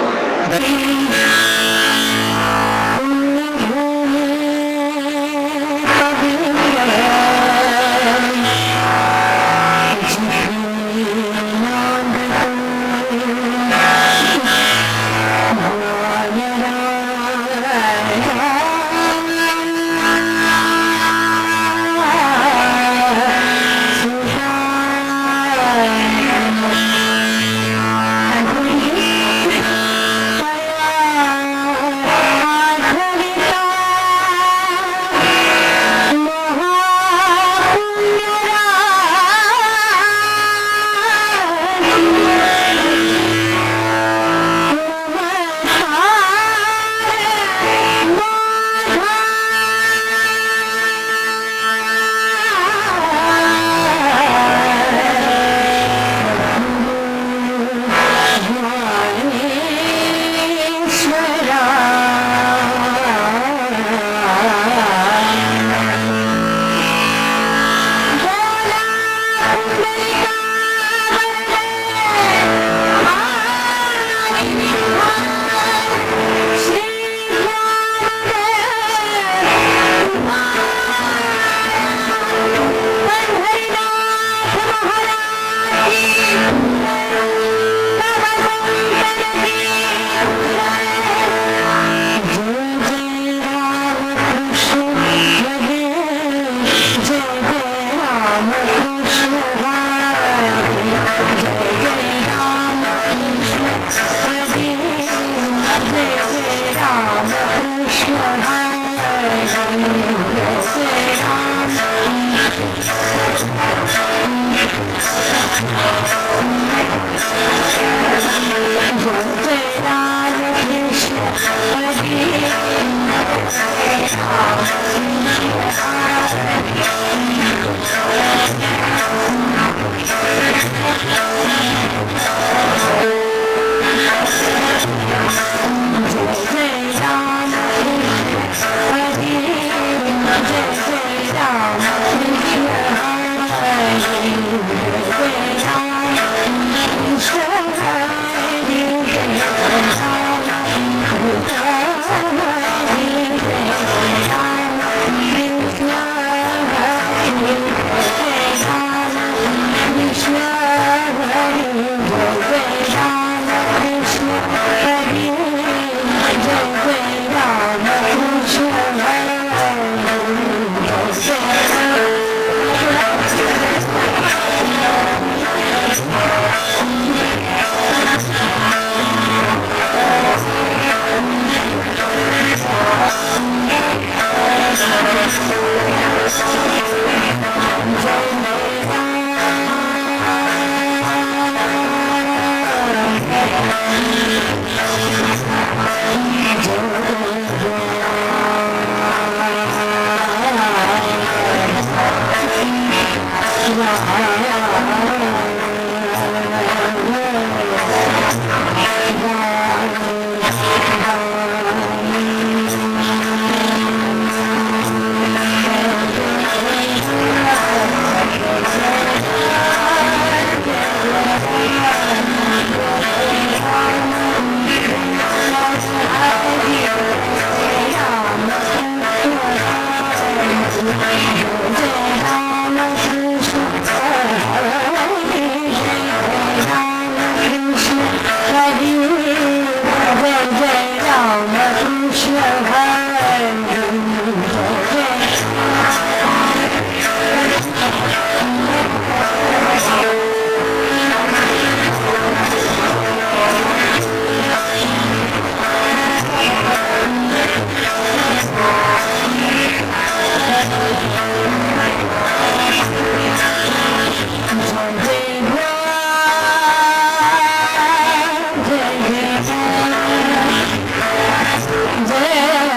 C: जय